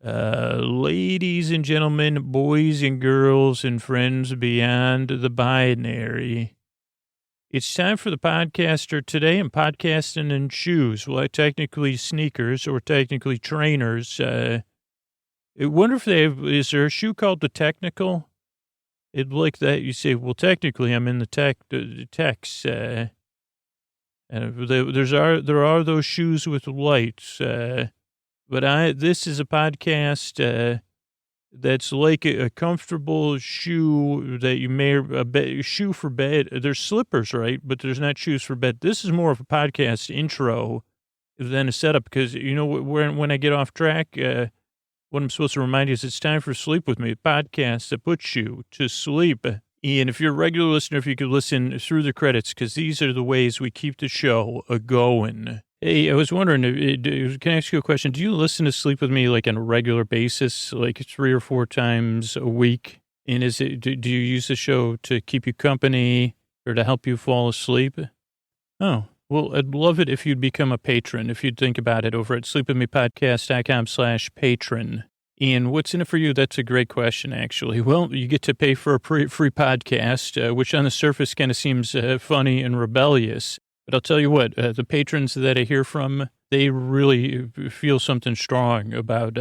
Ladies and gentlemen, boys and girls, and friends beyond the binary, it's time for the podcaster today. I'm podcasting in shoes. Well, technically sneakers or technically trainers. I wonder if they have, is there a shoe called the Technical? It like that. You say, well, technically I'm in the techs. And there are those shoes with lights. But this is a podcast that's like a comfortable shoe that you may shoe for bed. There's slippers, right? But there's not shoes for bed. This is more of a podcast intro than a setup because you know when I get off track, what I'm supposed to remind you is it's time for Sleep With Me, a podcast that puts you to sleep. And if you're a regular listener, if you could listen through the credits, because these are the ways we keep the show going. Hey, I was wondering, can I ask you a question? Do you listen to Sleep With Me like on a regular basis, like 3 or 4 times a week? And do you use the show to keep you company or to help you fall asleep? Oh, well, I'd love it if you'd become a patron, if you'd think about it over at sleepwithmepodcast.com/patron. And what's in it for you? That's a great question, actually. Well, you get to pay for a free podcast, which on the surface kind of seems funny and rebellious. But I'll tell you what, the patrons that I hear from, they really feel something strong about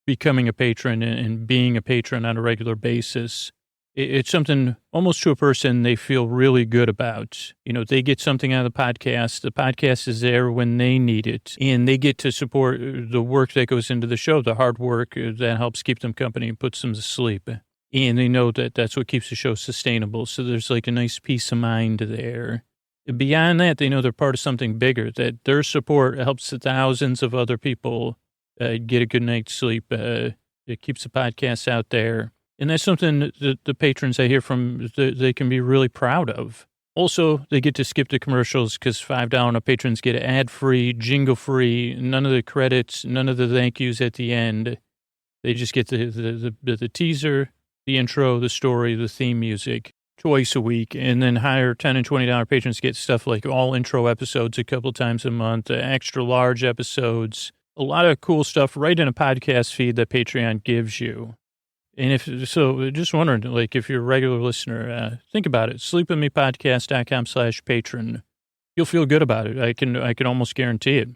becoming a patron and being a patron on a regular basis. It's something almost to a person they feel really good about. You know, they get something out of the podcast. The podcast is there when they need it. And they get to support the work that goes into the show, the hard work that helps keep them company and puts them to sleep. And they know that that's what keeps the show sustainable. So there's like a nice peace of mind there. Beyond that, they know they're part of something bigger, that their support helps thousands of other people get a good night's sleep. It keeps the podcast out there. And that's something that the patrons I hear from, they can be really proud of. Also, they get to skip the commercials because $5 patrons get ad-free, jingle-free, none of the credits, none of the thank yous at the end. They just get the teaser, the intro, the story, the theme music. Twice a week, and then higher $10 and $20 patrons get stuff like all intro episodes a couple times a month, extra large episodes, a lot of cool stuff right in a podcast feed that Patreon gives you. And just wondering, like, if you're a regular listener, think about it. sleepwithmepodcast.com/patron. You'll feel good about it. I can almost guarantee it.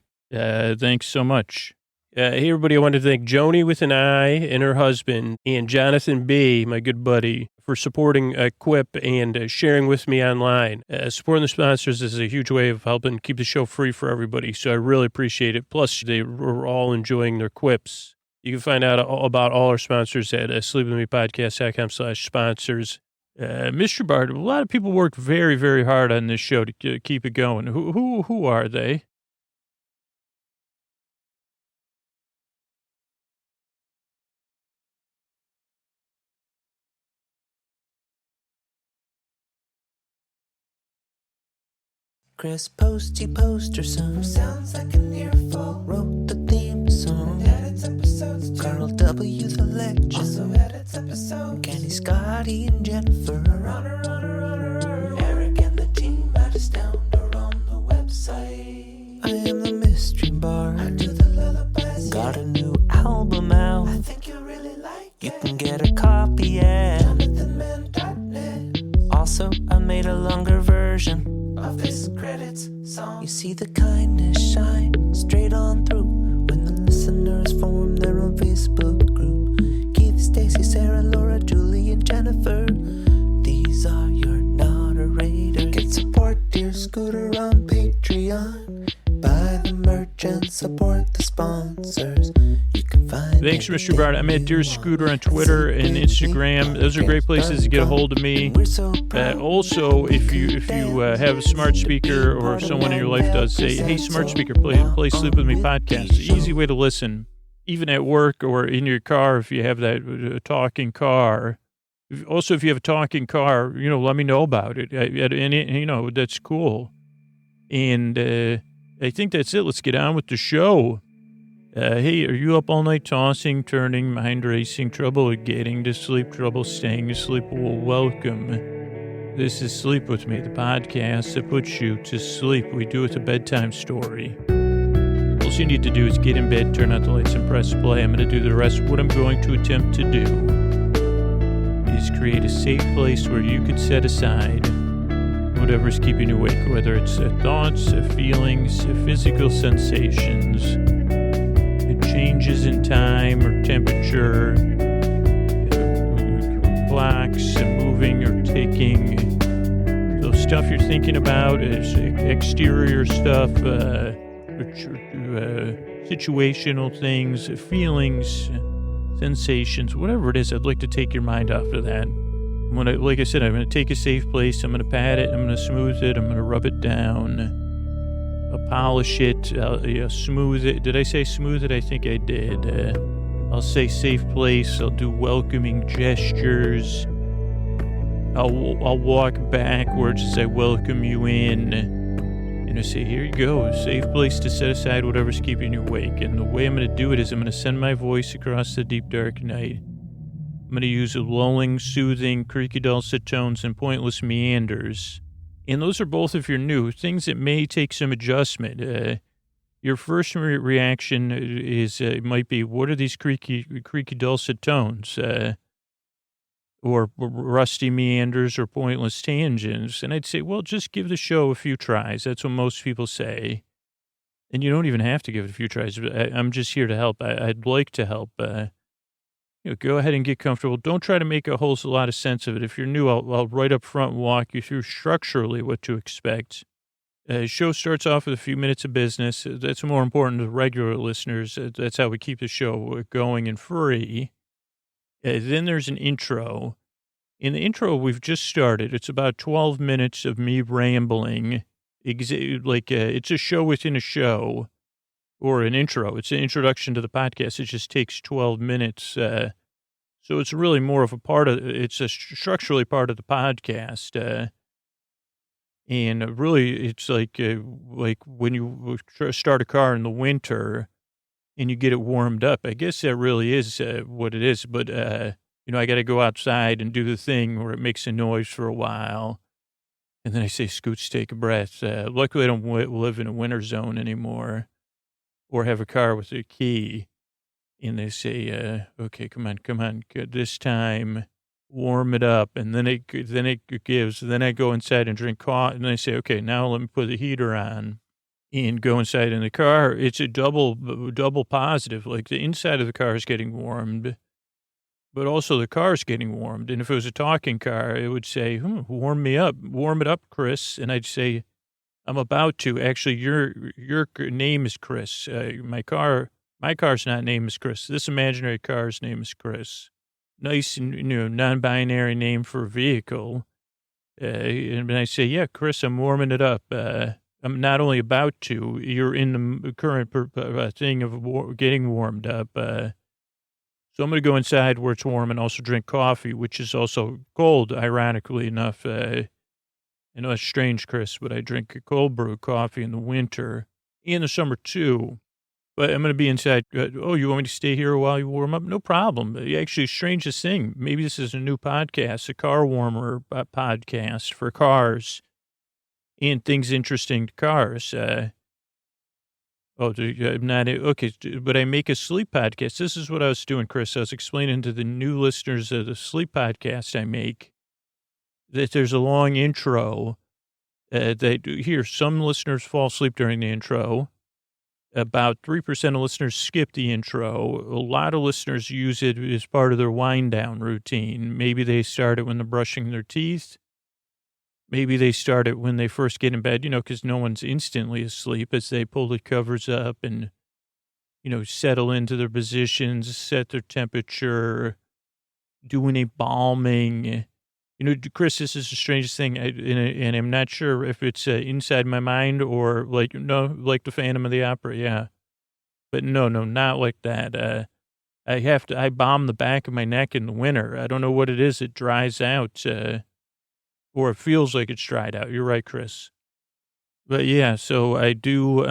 Thanks so much. Hey, everybody, I wanted to thank Joni with an I and her husband and Jonathan B., my good buddy, for supporting Quip and sharing with me online. Supporting the sponsors is a huge way of helping keep the show free for everybody, so I really appreciate it. Plus, they were all enjoying their quips. You can find out about all our sponsors at sleepwithmepodcast.com/sponsors. Mr. Bart, a lot of people work very, very hard on this show to keep it going. Who are they? Chris Posty Poster Son sounds like an earful. Wrote the theme song. Edits episodes. Carl W. the Legend also edits episodes. Kenny, Scotty, and Jennifer. Eric and the team at Astound are on the website. I am the mystery bard. I do the lullabies. Got a new album out. I think you'll really like it. You can get a copy at JonathanMann.net. Also, I made a longer version of this credits song. You see the kindness shine straight on through when the listeners form their own Facebook group. Keith, Stacy, Sarah, Laura, Julie, and Jennifer. These are your narrators. Get support dear Scooter on Patreon. Buy the merch and support the sponsors. You can find. Thanks, Mr. Bart. I'm at Dear Scooter on Twitter and Instagram. Those are great places to get a hold of me. Also, if you have a smart speaker or someone in your life does, say, hey, smart speaker, play Sleep With Me podcast. Easy way to listen, even at work or in your car if you have that talking car. Also, if you have a talking car, let me know about it. And that's cool. And I think that's it. Let's get on with the show. Hey, are you up all night tossing, turning, mind racing, trouble getting to sleep, trouble staying asleep? Well, welcome. This is Sleep With Me, the podcast that puts you to sleep. We do it a bedtime story. Also, first you need to do is get in bed, turn out the lights, and press play. I'm going to do the rest. What I'm going to attempt to do is create a safe place where you could set aside whatever's keeping you awake, whether it's thoughts, feelings, physical sensations, changes in time or temperature, clocks moving or ticking. So stuff you're thinking about is exterior stuff, situational things, feelings, sensations, whatever it is. I'd like to take your mind off of that. Like I said, I'm going to take a safe place. I'm going to pat it. I'm going to smooth it. I'm going to rub it down. I'll polish it. Smooth it. Did I say smooth it? I think I did. I'll say safe place. I'll do welcoming gestures. I'll walk backwards as I welcome you in. And I say, here you go. A safe place to set aside whatever's keeping you awake. And the way I'm going to do it is I'm going to send my voice across the deep, dark night. I'm going to use lulling, soothing, creaky dulcet tones, and pointless meanders. And those are both, if you're new, things that may take some adjustment. Your first reaction is might be, what are these creaky dulcet tones? Or rusty meanders or pointless tangents. And I'd say, well, just give the show a few tries. That's what most people say. And you don't even have to give it a few tries. I'm just here to help. I'd like to help. Go ahead and get comfortable. Don't try to make a whole lot of sense of it. If you're new, I'll right up front walk you through structurally what to expect. Show starts off with a few minutes of business. That's more important to regular listeners. That's how we keep the show going and free. Then there's an intro. In the intro, we've just started. It's about 12 minutes of me rambling. It's a show within a show. Or an intro. It's an introduction to the podcast. It just takes 12 minutes. So it's really more of it's a structurally part of the podcast. And really, it's like when you start a car in the winter and you get it warmed up. I guess that really is what it is. But, I got to go outside and do the thing where it makes a noise for a while. And then I say, Scoots, take a breath. Luckily, I don't live in a winter zone anymore. Or have a car with a key, and they say, okay, come on, this time, warm it up, and then it gives. Then I go inside and drink coffee, and I say, okay, now let me put the heater on, and go inside in the car. It's a double positive. Like the inside of the car is getting warmed, but also the car is getting warmed. And if it was a talking car, it would say, warm it up, Chris, and I'd say, I'm about to. Actually, your name is Chris. My car's not name is Chris. This imaginary car's name is Chris. Nice, non-binary name for a vehicle. And I say, yeah, Chris, I'm warming it up. I'm not only about to. You're in the current thing of getting warmed up. So I'm going to go inside where it's warm and also drink coffee, which is also cold, ironically enough. I know it's strange, Chris, but I drink a cold brew coffee in the winter, in the summer too. But I'm going to be inside. Oh, you want me to stay here while you warm up? No problem. Actually, strangest thing, maybe this is a new podcast, a car warmer podcast for cars and things interesting to cars. I'm not, okay, but I make a sleep podcast. This is what I was doing, Chris. I was explaining to the new listeners of the sleep podcast I make. That there's a long intro some listeners fall asleep during the intro. About 3% of listeners skip the intro. A lot of listeners use it as part of their wind down routine. Maybe they start it when they're brushing their teeth. Maybe they start it when they first get in bed, because no one's instantly asleep as they pull the covers up and, settle into their positions, set their temperature, do any balming. Chris, this is the strangest thing, and I'm not sure if it's inside my mind or like the Phantom of the Opera, yeah. But no, not like that. I balm the back of my neck in the winter. I don't know what it is. It dries out, or it feels like it's dried out. You're right, Chris. But yeah, so I do,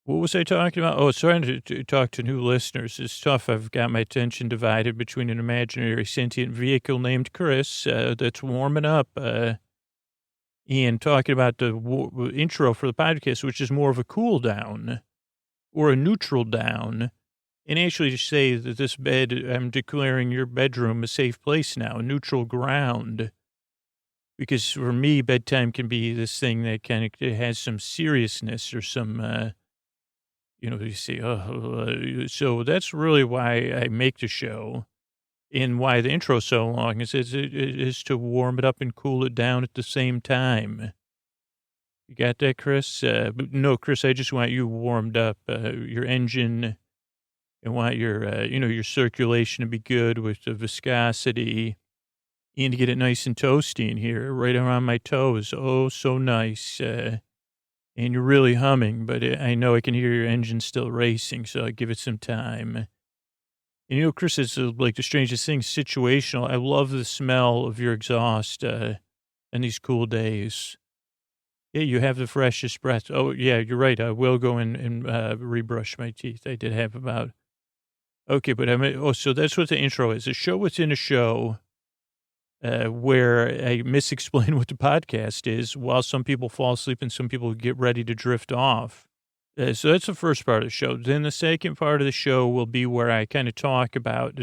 what was I talking about? Oh, trying to talk to new listeners. It's tough. I've got my attention divided between an imaginary sentient vehicle named Chris that's warming up and talking about the intro for the podcast, which is more of a cool down. or a neutral down, and actually just say that this bed, I'm declaring your bedroom a safe place now, a neutral ground. Because for me, bedtime can be this thing that kind of it has some seriousness or some, you say, so that's really why I make the show and why the intro's so long is to warm it up and cool it down at the same time. You got that, Chris? But no, Chris, I just want you warmed up, your engine, and want your circulation to be good with the viscosity and to get it nice and toasty in here, right around my toes. Oh, so nice. And you're really humming, but I know I can hear your engine still racing, so I give it some time. And Chris, it's like the strangest thing, situational. I love the smell of your exhaust in these cool days. Yeah, you have the freshest breath. Oh, yeah, you're right. I will go and rebrush my teeth. I did have about. Okay, but so that's what the intro is. A show within a show where I misexplain what the podcast is while some people fall asleep and some people get ready to drift off. So that's the first part of the show. Then the second part of the show will be where I kind of talk about,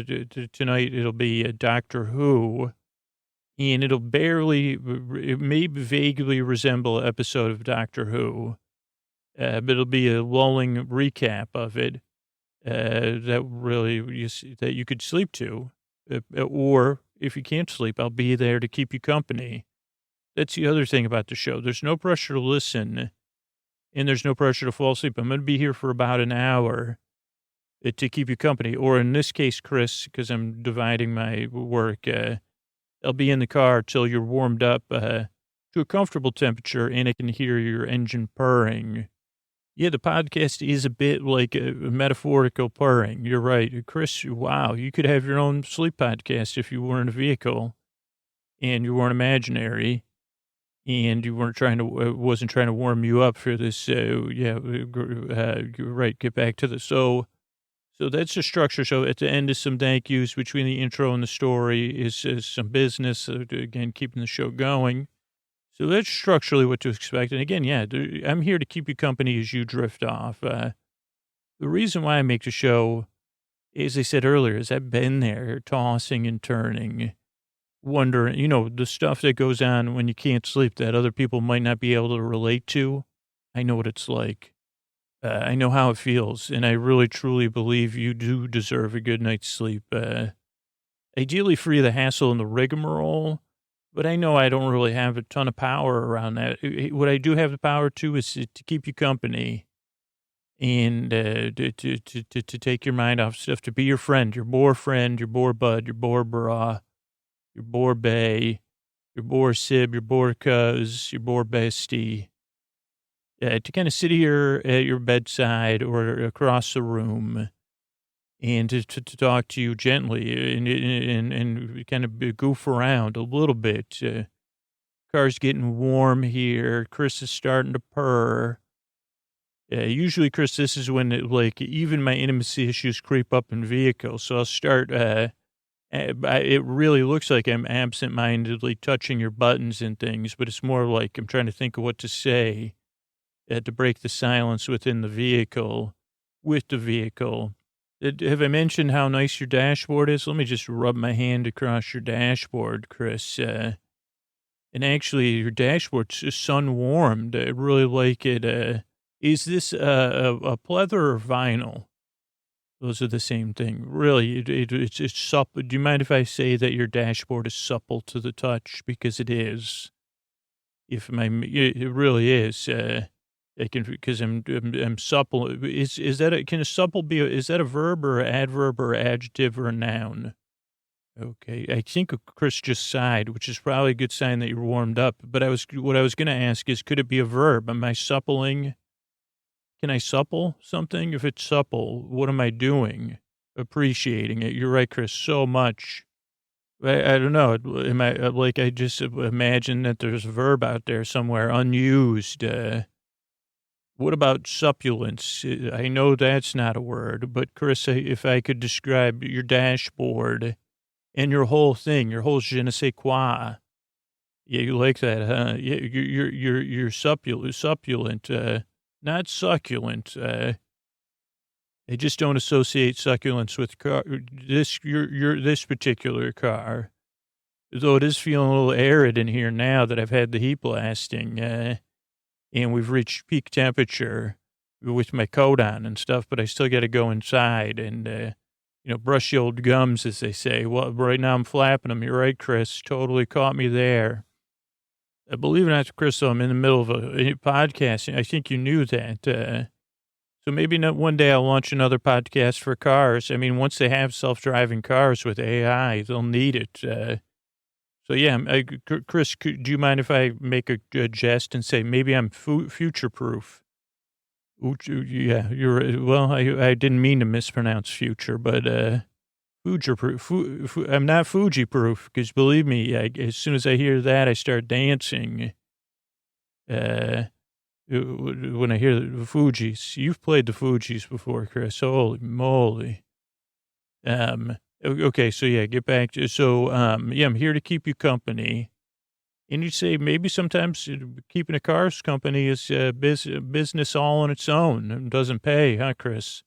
tonight it'll be a Doctor Who, and it may vaguely resemble an episode of Doctor Who, but it'll be a lulling recap of it that you could sleep to, or if you can't sleep, I'll be there to keep you company. That's the other thing about the show. There's no pressure to listen, and there's no pressure to fall asleep. I'm going to be here for about an hour to keep you company, or in this case, Chris, because I'm dividing my work, I'll be in the car till you're warmed up to a comfortable temperature, and I can hear your engine purring. Yeah, the podcast is a bit like a metaphorical purring. You're right. Chris, wow, you could have your own sleep podcast if you weren't a vehicle and you weren't imaginary and you weren't wasn't trying to warm you up for this. You're right. Get back to so that's the structure. So at the end is some thank yous between the intro and the story is some business, again, keeping the show going. So that's structurally what to expect. And again, yeah, I'm here to keep you company as you drift off. The reason why I make the show, as I said earlier, is I've been there tossing and turning, wondering, the stuff that goes on when you can't sleep that other people might not be able to relate to. I know what it's like. I know how it feels. And I really, truly believe you do deserve a good night's sleep. Ideally free of the hassle and the rigmarole. But I know I don't really have a ton of power around that. What I do have the power to is to keep you company and to take your mind off stuff, to be your friend, your bore friend, your bore bud, your bore bra, your bore bae, your bore sib, your bore cuz, your bore bestie. To kind of sit here at your bedside or across the room and to talk to you gently and kind of goof around a little bit. Car's getting warm here. Chris is starting to purr. Usually, Chris, this is when even my intimacy issues creep up in vehicles. So I'll start. It really looks like I'm absentmindedly touching your buttons and things, but it's more like I'm trying to think of what to say to break the silence within the vehicle, with the vehicle. Have I mentioned how nice your dashboard is? Let me just rub my hand across your dashboard, Chris. And actually, your dashboard's sun-warmed. I really like it. Is this a pleather or vinyl? Those are the same thing. Really, it's supple. Do you mind if I say that your dashboard is supple to the touch? Because it is. It really is. Because I'm supple. Is that can a supple be? Is that a verb or an adverb or adjective or a noun? Okay, I think Chris just sighed, which is probably a good sign that you're warmed up. But what I was going to ask is, could it be a verb? Am I suppling? Can I supple something? If it's supple, what am I doing? Appreciating it. You're right, Chris, so much. I don't know. Am I I just imagine that there's a verb out there somewhere unused. What about supplements? I know that's not a word, but Chris, if I could describe your dashboard and your whole thing, your whole je ne sais quoi. Yeah, you like that, huh? Yeah, you're succulent, not succulent. I just don't associate succulents with this particular car. Though it is feeling a little arid in here now that I've had the heat blasting, and we've reached peak temperature with my coat on and stuff, but I still got to go inside and, brush the old gums, as they say. Well, right now I'm flapping them. You're right, Chris. Totally caught me there. Believe it or not, Chris, I'm in the middle of a podcast. I think you knew that. So maybe not one day I'll launch another podcast for cars. I mean, once they have self-driving cars with AI, they'll need it. So, yeah, Chris, do you mind if I make a jest and say maybe I'm future-proof? Yeah, well, I didn't mean to mispronounce future, but future-proof. I'm not Fuji-proof, because believe me, as soon as I hear that, I start dancing. When I hear the Fugees, you've played the Fugees before, Chris. Holy moly. Okay, so yeah, get back to, yeah, I'm here to keep you company. And you say maybe sometimes keeping a car's company is business all on its own. It doesn't pay, huh, Chris?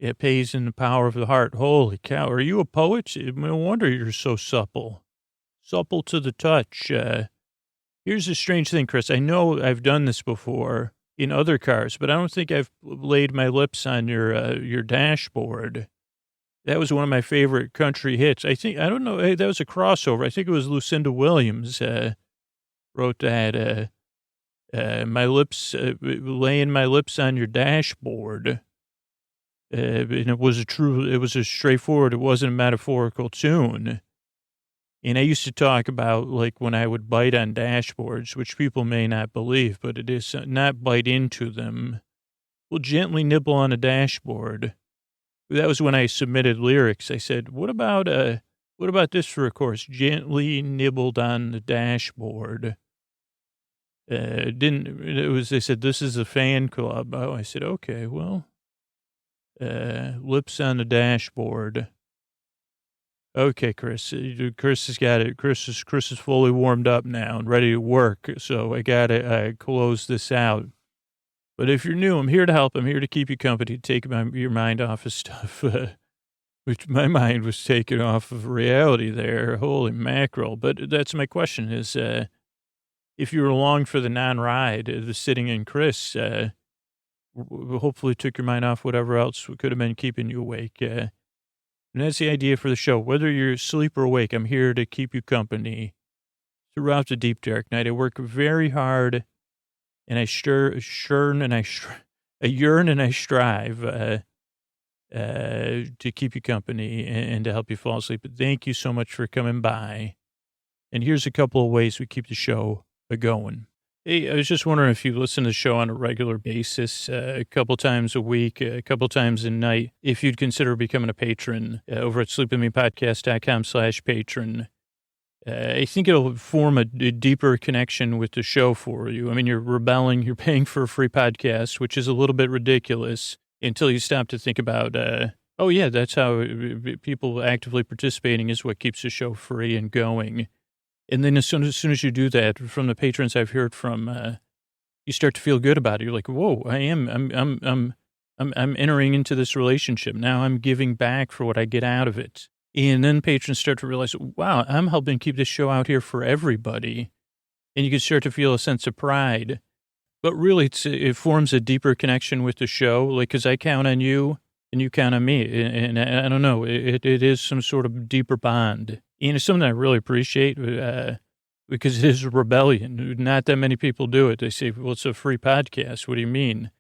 It pays in the power of the heart. Holy cow. Are you a poet? No wonder you're so supple. Supple to the touch. Here's the strange thing, Chris. I know I've done this before in other cars, but I don't think I've laid my lips on your dashboard. That was one of my favorite country hits. I don't know, that was a crossover. I think it was Lucinda Williams wrote that, my lips, laying my lips on your dashboard. And it was a straightforward, it wasn't a metaphorical tune. And I used to talk about, like, when I would bite on dashboards, which people may not believe, but it is not bite into them. We'll gently nibble on a dashboard. That was when I submitted lyrics. I said, what about this for a chorus? Gently nibbled on the dashboard. They said, this is a fan club. Oh, I said, okay, well, lips on the dashboard. Okay, Chris. Chris has got it. Chris is fully warmed up now and ready to work. So I got to close this out. But if you're new, I'm here to help. I'm here to keep you company, to take your mind off of stuff, which my mind was taken off of reality there. Holy mackerel. But that's my question is, if you were along for the non-ride, the sitting in Chris, hopefully took your mind off whatever else could have been keeping you awake. And that's the idea for the show. Whether you're asleep or awake, I'm here to keep you company throughout the deep, dark night. I work very hard, and I yearn and I strive to keep you company and to help you fall asleep. But thank you so much for coming by. And here's a couple of ways we keep the show going. Hey, I was just wondering if you listen to the show on a regular basis, a couple times a week, a couple times a night, if you'd consider becoming a patron over at sleepinmepodcast.com/patron. I think it'll form a deeper connection with the show for you. I mean, you're rebelling, you're paying for a free podcast, which is a little bit ridiculous until you stop to think about, oh yeah, that's how people actively participating is what keeps the show free and going. And then as soon as you do that, from the patrons I've heard from, you start to feel good about it. You're like, whoa, I'm entering into this relationship. Now I'm giving back for what I get out of it. And then patrons start to realize, wow, I'm helping keep this show out here for everybody. And you can start to feel a sense of pride. But really, it forms a deeper connection with the show, like, because I count on you and you count on me. And I don't know, it is some sort of deeper bond. And it's something I really appreciate because it is a rebellion. Not that many people do it. They say, well, it's a free podcast. What do you mean?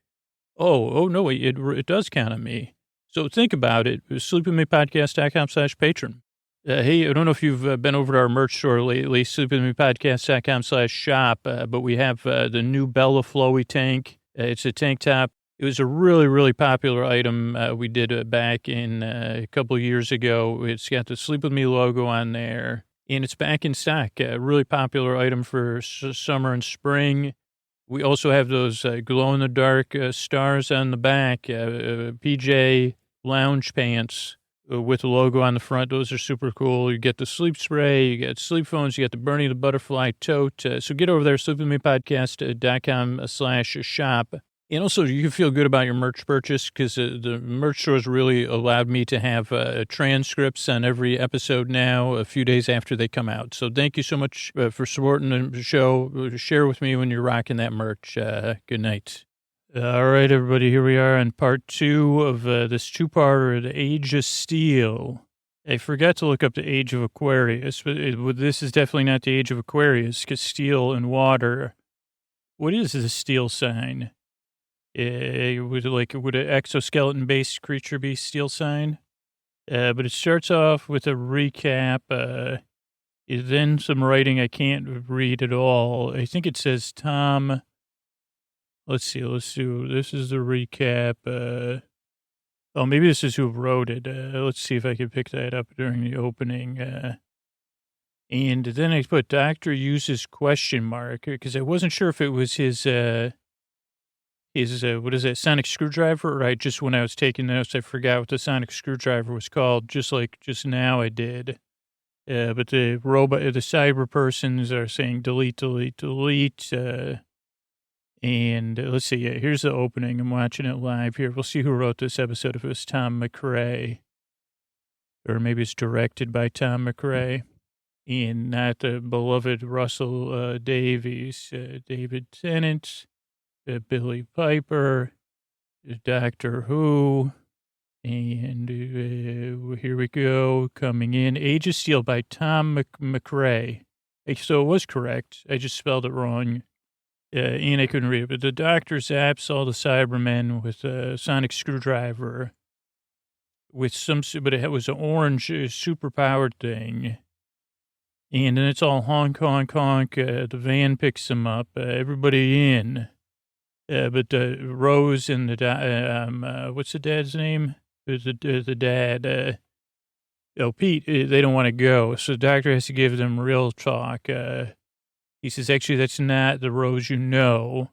Oh, no, it does count on me. So think about it. sleepinmepodcast.com/patron. Hey, I don't know if you've been over to our merch store lately, sleepinmepodcast.com/shop, but we have the new Bella Flowy tank. It's a tank top. It was a really, really popular item we did back in a couple of years ago. It's got the Sleep With Me logo on there, and it's back in stock. A really popular item for summer and spring. We also have those glow-in-the-dark stars on the back, PJ lounge pants with the logo on the front. Those are super cool. You get the sleep spray, you get sleep phones, you got the Bernie the Butterfly tote. So get over there, sleepwithmepodcast.com/shop. And also, you can feel good about your merch purchase because the merch stores really allowed me to have transcripts on every episode now a few days after they come out. So thank you so much for supporting the show. Share with me when you're rocking that merch. Good night. All right, everybody, here we are on part 2 of this two-parter, The Age of Steel. I forgot to look up the age of Aquarius, but this is definitely not the age of Aquarius because steel and water. What is the steel sign? Would an exoskeleton-based creature be steel sign? But it starts off with a recap. Then some writing I can't read at all. I think it says Tom. Let's see. Let's do. This is the recap. Maybe this is who wrote it. Let's see if I can pick that up during the opening. And then I put Doctor uses question mark because I wasn't sure if it was his what is it, sonic screwdriver? Right, just when I was taking notes, I forgot what the sonic screwdriver was called, just now I did. But the cyber persons are saying delete, delete, delete. And let's see, here's the opening. I'm watching it live here. We'll see who wrote this episode, if it was Tom McRae. Or maybe it's directed by Tom McRae. And not the beloved Russell Davies, David Tennant. Billy Piper, Doctor Who, and here we go, coming in, Age of Steel by Tom McRae. So it was correct, I just spelled it wrong, and I couldn't read it, but the Doctor zaps all the Cybermen with a sonic screwdriver, but it was an orange superpowered thing. And then it's all honk, honk, honk, the van picks them up, everybody in. But Rose and the what's the dad's name? The dad. Pete. They don't want to go, so the doctor has to give them real talk. He says, "Actually, that's not the Rose you know."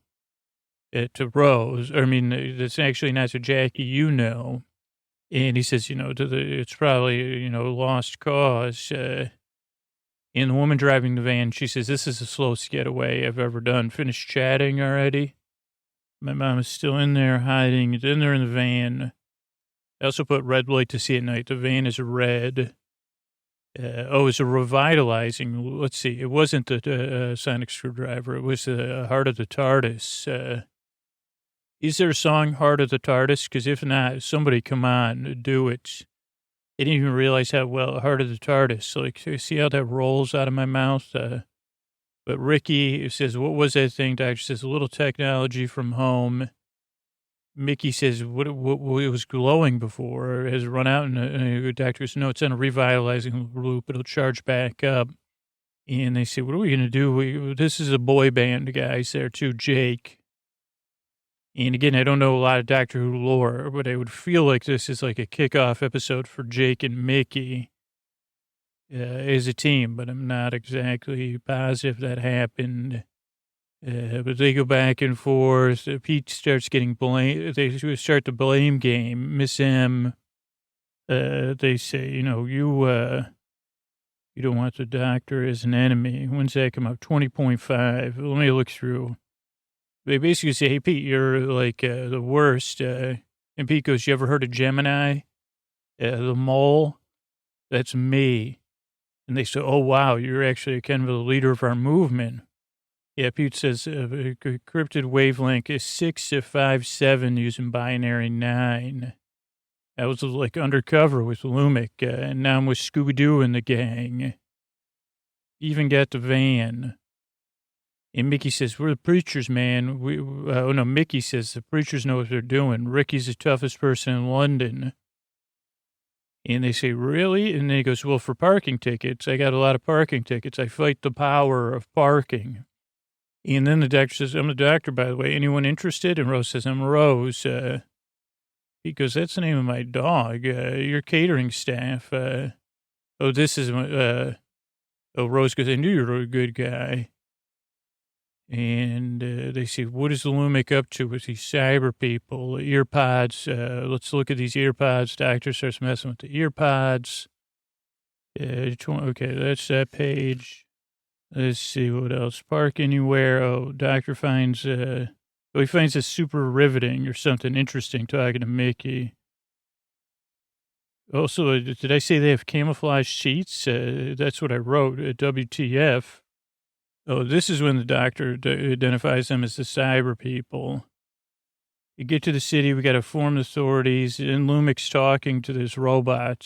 To Rose, that's actually not to Jackie you know. And he says, it's probably lost cause. And the woman driving the van, she says, "This is the slowest getaway I've ever done. Finished chatting already? My mom is still in there hiding. It's in there in the van." I also put red light to see at night. The van is red. It's a revitalizing. Let's see. It wasn't the sonic screwdriver. It was the Heart of the TARDIS. Is there a song, Heart of the TARDIS? Because if not, somebody come on, do it. I didn't even realize how well Heart of the TARDIS. So, see how that rolls out of my mouth? But Ricky says, "What was that thing?" Doctor says, "A little technology from home." Mickey says, what it was glowing before has run out. And the doctor says, "No, it's in a revitalizing loop. It'll charge back up." And they say, "What are we going to do? This is a boy band, guys, there too, Jake." And again, I don't know a lot of Doctor Who lore, but I would feel like this is like a kickoff episode for Jake and Mickey. As a team, but I'm not exactly positive that happened. But they go back and forth. Pete starts getting blamed. They start the blame game. Miss M, they say, you don't want the doctor as an enemy. When's that come up? 20.5. Let me look through. They basically say, "Hey, Pete, you're like the worst." And Pete goes, "You ever heard of Gemini? The mole? That's me." And they say, "Oh, wow, you're actually kind of the leader of our movement." Yeah, Pete says encrypted wavelength is 657 using binary 9. I was like undercover with Lumic, and now I'm with Scooby-Doo and the gang. Even got the van. And Mickey says, "We're the preachers, man." Mickey says the preachers know what they're doing. Ricky's the toughest person in London. And they say, "Really?" And then he goes, "Well, for parking tickets, I got a lot of parking tickets. I fight the power of parking." And then the doctor says, "I'm the doctor, by the way. Anyone interested?" And Rose says, "I'm Rose." He goes, "That's the name of my dog. Your catering staff." This is, Rose goes, "I knew you were a good guy." And they say, "What is the Lumic up to with these cyber people? Earpods. Let's look at these earpods." Doctor starts messing with the earpods. Okay, that's that page. Let's see what else. Park anywhere. Doctor finds So he finds this super riveting or something interesting talking to Mickey. Also, did I say they have camouflage sheets? That's what I wrote. WTF. Oh, this is when the doctor identifies them as the cyber people. You get to the city, we got to form the authorities, and Lumik's talking to this robot.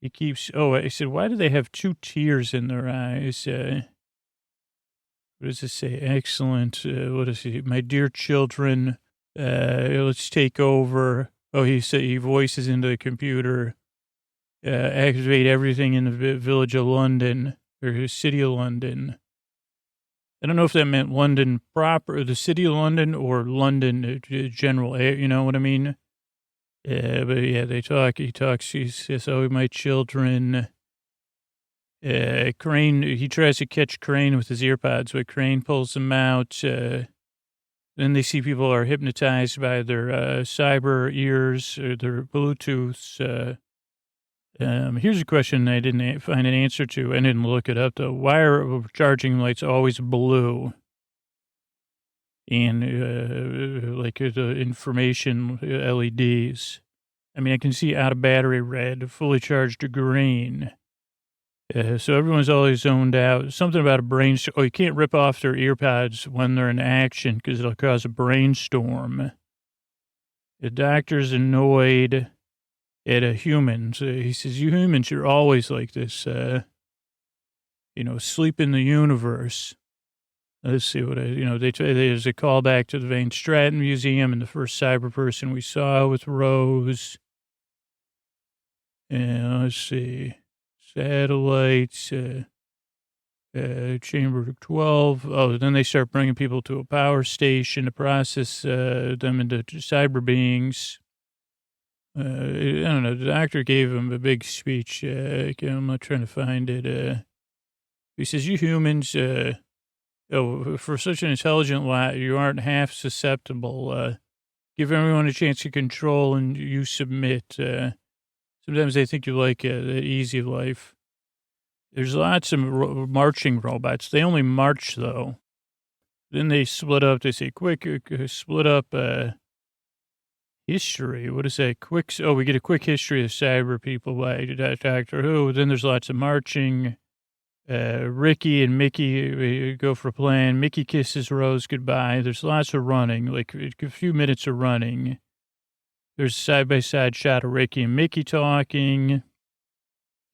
He keeps, I said, why do they have two tears in their eyes? What does it say? Excellent. What is it? My dear children, let's take over. Oh, he voices into the computer, activate everything in the village of London, or city of London. I don't know if that meant London proper, the city of London, or London general, you know what I mean? But yeah, he says, oh, my children. Crane, he tries to catch Crane with his ear pods, but Crane pulls them out. Then they see people are hypnotized by their cyber ears or their Bluetooths. Here's a question I didn't find an answer to. I didn't look it up, though. Why are charging lights always blue? And the information LEDs. I mean, I can see out of battery red, fully charged green. So everyone's always zoned out. Something about a brainstorm. Oh, you can't rip off their ear pods when they're in action because it'll cause a brainstorm. The doctor's annoyed at humans. He says, you humans, you're always like this, sleep in the universe. Let's see what there's a callback to the Van Stratton Museum and the first cyber person we saw with Rose. And let's see. Satellites, Chamber 12. Oh, then they start bringing people to a power station to process them into cyber beings. I don't know. The doctor gave him a big speech. I'm not trying to find it. He says, you humans, for such an intelligent lot, you aren't half susceptible. Give everyone a chance to control and you submit. Sometimes they think you like the easy life. There's lots of marching robots. They only march, though. Then they split up. They say, quick, split up history. What is that? We get a quick history of cyber people by Doctor Who. Then there's lots of marching. Ricky and Mickey go for a plan. Mickey kisses Rose goodbye. There's lots of running, like a few minutes of running. There's a side-by-side shot of Ricky and Mickey talking.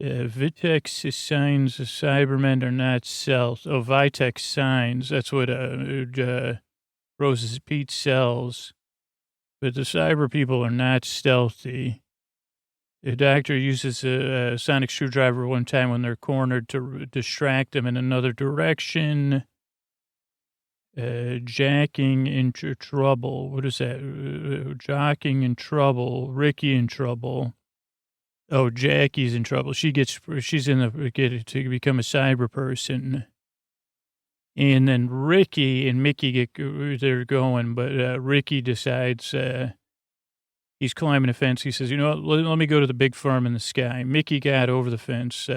Vitex signs the Cybermen are not stealth. Oh, Vitex signs. That's what Rose's Pete sells. But the cyber people are not stealthy. The doctor uses a sonic screwdriver one time when they're cornered to distract them in another direction. Jacking into trouble. What is that? Jocking in trouble. Ricky in trouble. Oh, Jackie's in trouble. She's in to become a cyber person. And then Ricky and Mickey they're going, but Ricky decides he's climbing a fence. He says, you know what, let me go to the big farm in the sky. Mickey got over the fence,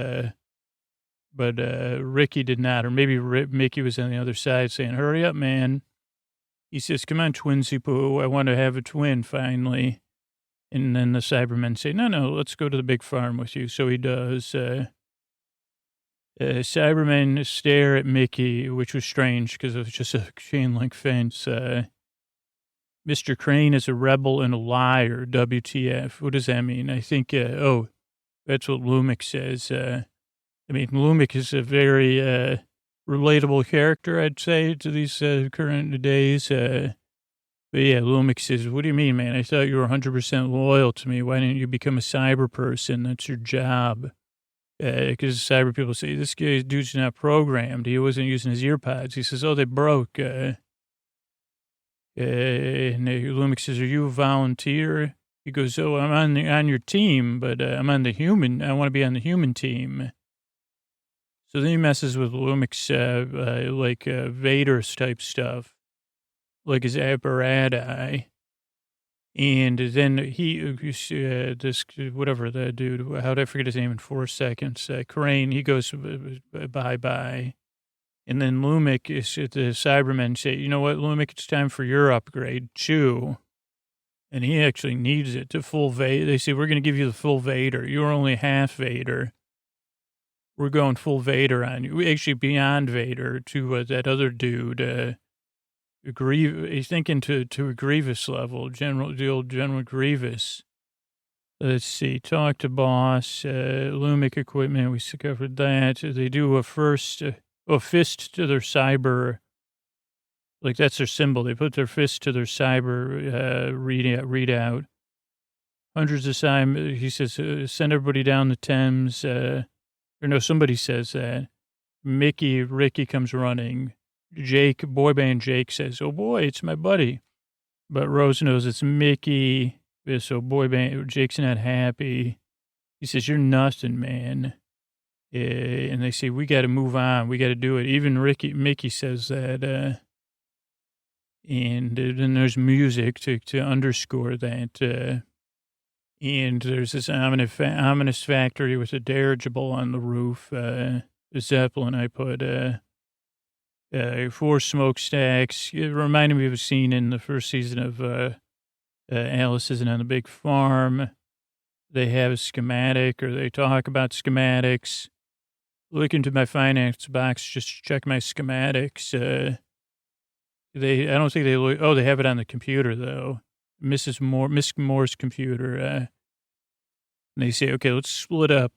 but Ricky did not, or maybe Mickey was on the other side saying, hurry up, man. He says, come on, Twinsy Poo, I want to have a twin finally. And then the Cybermen say, no, let's go to the big farm with you. So he does. Cybermen stare at Mickey, which was strange because it was just a chain link fence. Mr. Crane is a rebel and a liar, WTF. What does that mean? I think, that's what Lumik says. Lumik is a very relatable character, I'd say, to these current days. But yeah, Lumik says, what do you mean, man? I thought you were 100% loyal to me. Why didn't you become a cyber person? That's your job. Because cyber people say, this dude's not programmed. He wasn't using his ear pods. He says, they broke. And Lumik says, are you a volunteer? He goes, I'm on your team, but I'm on the human. I want to be on the human team. So then he messes with Lumik's Vader's type stuff, like his apparatus. And then the dude, how did I forget his name in 4 seconds? Crane, he goes, bye-bye. And then Lumic, the Cybermen say, you know what, Lumic, it's time for your upgrade, too. And he actually needs it to full Vader. They say, we're going to give you the full Vader. You're only half Vader. We're going full Vader on you. We actually beyond Vader to that other dude, he's thinking to a Grievous level, the old General Grievous. Let's see, talk to boss, Lumic equipment, we covered that. They do a fist to their cyber, like that's their symbol. They put their fist to their cyber readout. Hundreds of time, he says, send everybody down the Thames. Or no, somebody says that. Ricky comes running. Boy band Jake says, oh boy, it's my buddy. But Rose knows it's Mickey. So boy band Jake's not happy. He says, you're nothing, man. And they say, we got to move on. We got to do it. Even Mickey says that. And then there's music to underscore that. And there's this ominous factory with a dirigible on the roof. Zeppelin, I put 4 smokestacks. It reminded me of a scene in the first season of Alice Isn't on the Big Farm. They have a schematic, or they talk about schematics. Look into my finance box, just check my schematics. I don't think they look. Oh, they have it on the computer though. Miss Moore's computer. And they say, okay, let's split up.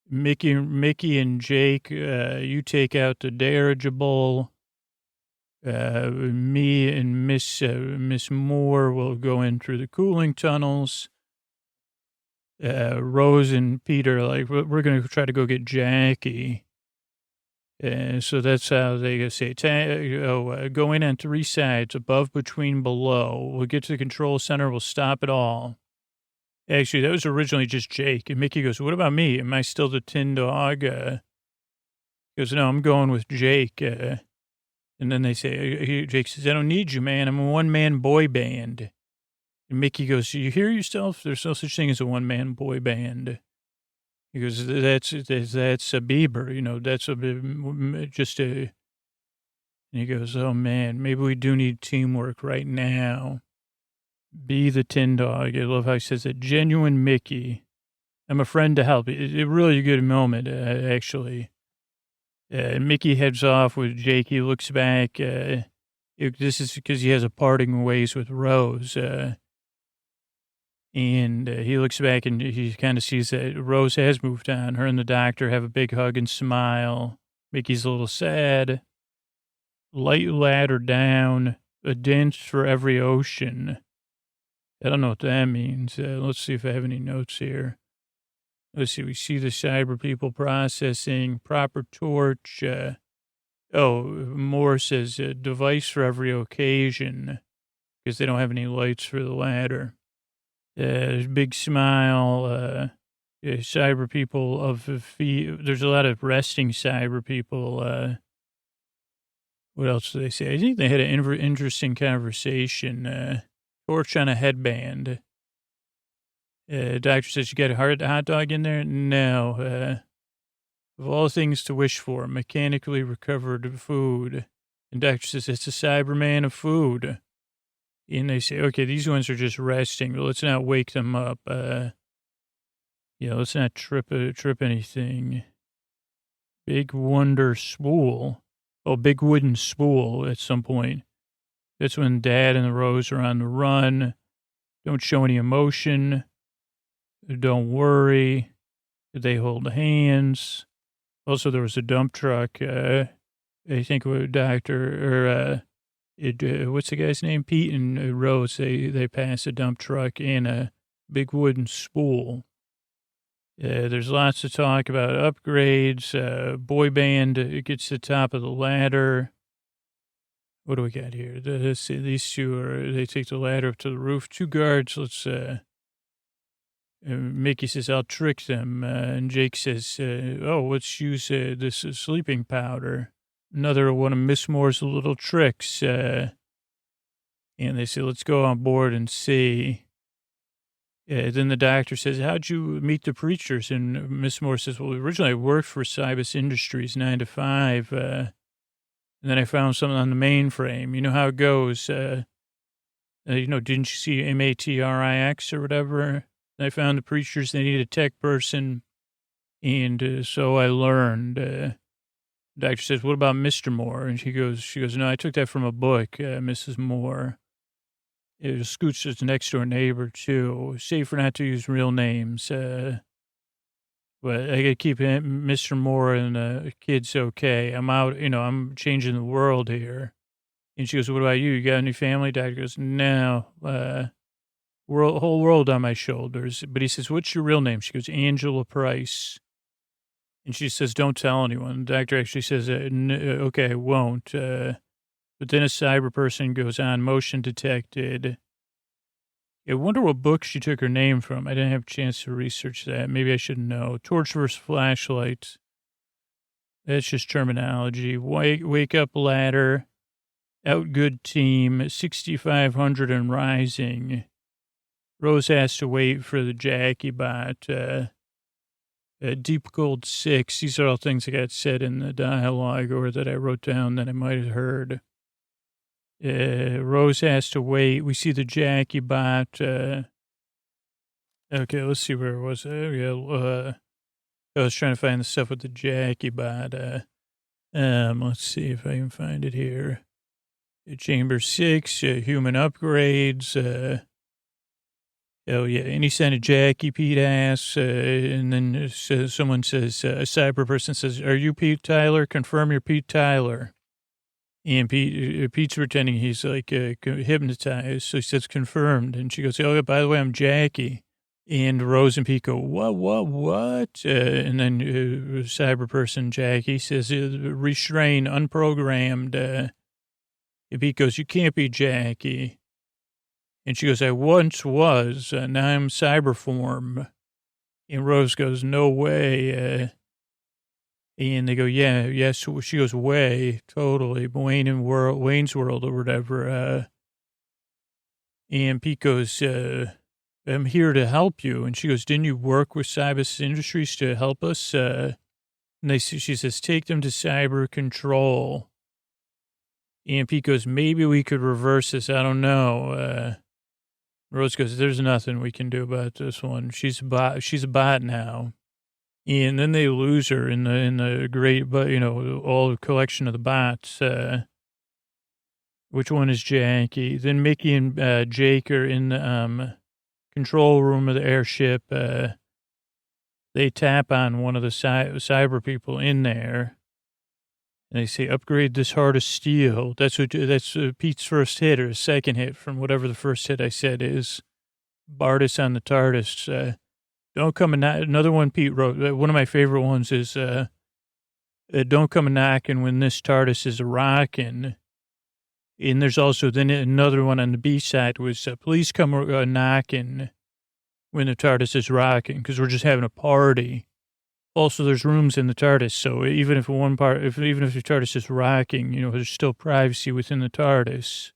Mickey and Jake, you take out the dirigible. Me and Miss Moore will go in through the cooling tunnels. Rose and Peter are like, we're going to try to go get Jackie. So that's how they say, go in on 3 sides, above, between, below. We'll get to the control center. We'll stop it all. Actually, that was originally just Jake. And Mickey goes, what about me? Am I still the tin dog? He goes, no, I'm going with Jake. And then they say, Jake says, I don't need you, man. I'm a one-man boy band. And Mickey goes, you hear yourself? There's no such thing as a one-man boy band. He goes, that's a Bieber, you know, that's just a, and he goes, oh man, maybe we do need teamwork right now. Be the tin dog. I love how he says it. Genuine Mickey. I'm a friend to help. A really good moment, actually. Mickey heads off with Jake. He looks back. This is because he has a parting ways with Rose. And he looks back and he kind of sees that Rose has moved on. Her and the doctor have a big hug and smile. Mickey's a little sad. Light ladder down. A dent for every ocean. I don't know what that means. Let's see if I have any notes here. Let's see. We see the cyber people processing. Proper torch. Moore says device for every occasion. Because they don't have any lights for the ladder. There's a big smile. Cyber people of the feet. There's a lot of resting cyber people. What else do they say? I think they had an interesting conversation. Torch on a headband. Doctor says, you got a hot dog in there? No. Of all things to wish for, mechanically recovered food. And doctor says, it's a Cyberman of food. And they say, okay, these ones are just resting, but let's not wake them up. Let's not trip anything. Big wonder spool. Oh, big wooden spool at some point. That's when Dad and the Rose are on the run. Don't show any emotion. Don't worry. They hold hands. Also, there was a dump truck. I think a doctor what's the guy's name? Pete and Rose, they pass a dump truck and a big wooden spool. There's lots to talk about upgrades. Boy band, it gets to the top of the ladder. What do we got here? These two they take the ladder up to the roof. 2 guards, Mickey says, I'll trick them. And Jake says, let's use this sleeping powder. Another one of Miss Moore's little tricks. And they say, let's go on board and see. Then the doctor says, how'd you meet the preachers? And Miss Moore says, well, originally I worked for Cybus Industries 9 to 5. And then I found something on the mainframe. You know how it goes. Didn't you see MATRIX or whatever? And I found the preachers, they need a tech person. And so I learned. The doctor says, what about Mr. Moore? And she goes, no, I took that from a book, Mrs. Moore. It was Scooch's next door neighbor, too. Safer not to use real names. But I got to keep Mr. Moore and the kids okay. I'm out, I'm changing the world here. And she goes, what about you? You got any family? Doctor goes, no. Whole world on my shoulders. But he says, what's your real name? She goes, Angela Price. And she says, don't tell anyone. The doctor actually says, okay, I won't. But then a cyber person goes on, motion detected. I wonder what book she took her name from. I didn't have a chance to research that. Maybe I should know. Torch versus flashlight. That's just terminology. Wake up ladder. Out good team. 6,500 and rising. Rose has to wait for the Jackie bot. Deep Gold 6. These are all things that got said in the dialogue or that I wrote down that I might have heard. Rose has to wait. We see the Jackie bot. Okay, let's see where it was. I was trying to find the stuff with the Jackie bot. Let's see if I can find it here. Chamber 6, human upgrades. Oh, yeah. And he sent a Jackie Pete ass. And then someone says, a cyber person says, are you Pete Tyler? Confirm you're Pete Tyler. And Pete's pretending he's like hypnotized. So he says, confirmed. And she goes, oh, yeah, by the way, I'm Jackie. And Rose and Pete go, what? And then cyber person Jackie says, restrain, unprogrammed. And Pete goes, you can't be Jackie. And she goes, I once was, now I'm cyber form. And Rose goes, no way. And they go, yes. She goes, way, totally. Wayne's World or whatever. And Pete goes, I'm here to help you. And she goes, didn't you work with Cybus Industries to help us? And she says, take them to cyber control. And Pete goes, maybe we could reverse this. I don't know. Rose goes, there's nothing we can do about this one. She's a bot now. And then they lose her in the great, all collection of the bots. Which one is Jackie? Then Mickey and Jake are in the control room of the airship. They tap on one of the cyber people in there. And they say, upgrade this heart of steel. That's Pete's first hit or his second hit from whatever the first hit I said is. Bardis on the TARDIS. Don't come and knock. Another one Pete wrote. One of my favorite ones is, don't come and knocking when this TARDIS is rocking. And there's also then another one on the B side was, please come knocking when the TARDIS is rocking because we're just having a party. Also, there's rooms in the TARDIS, so even if the TARDIS is rocking, there's still privacy within the TARDIS.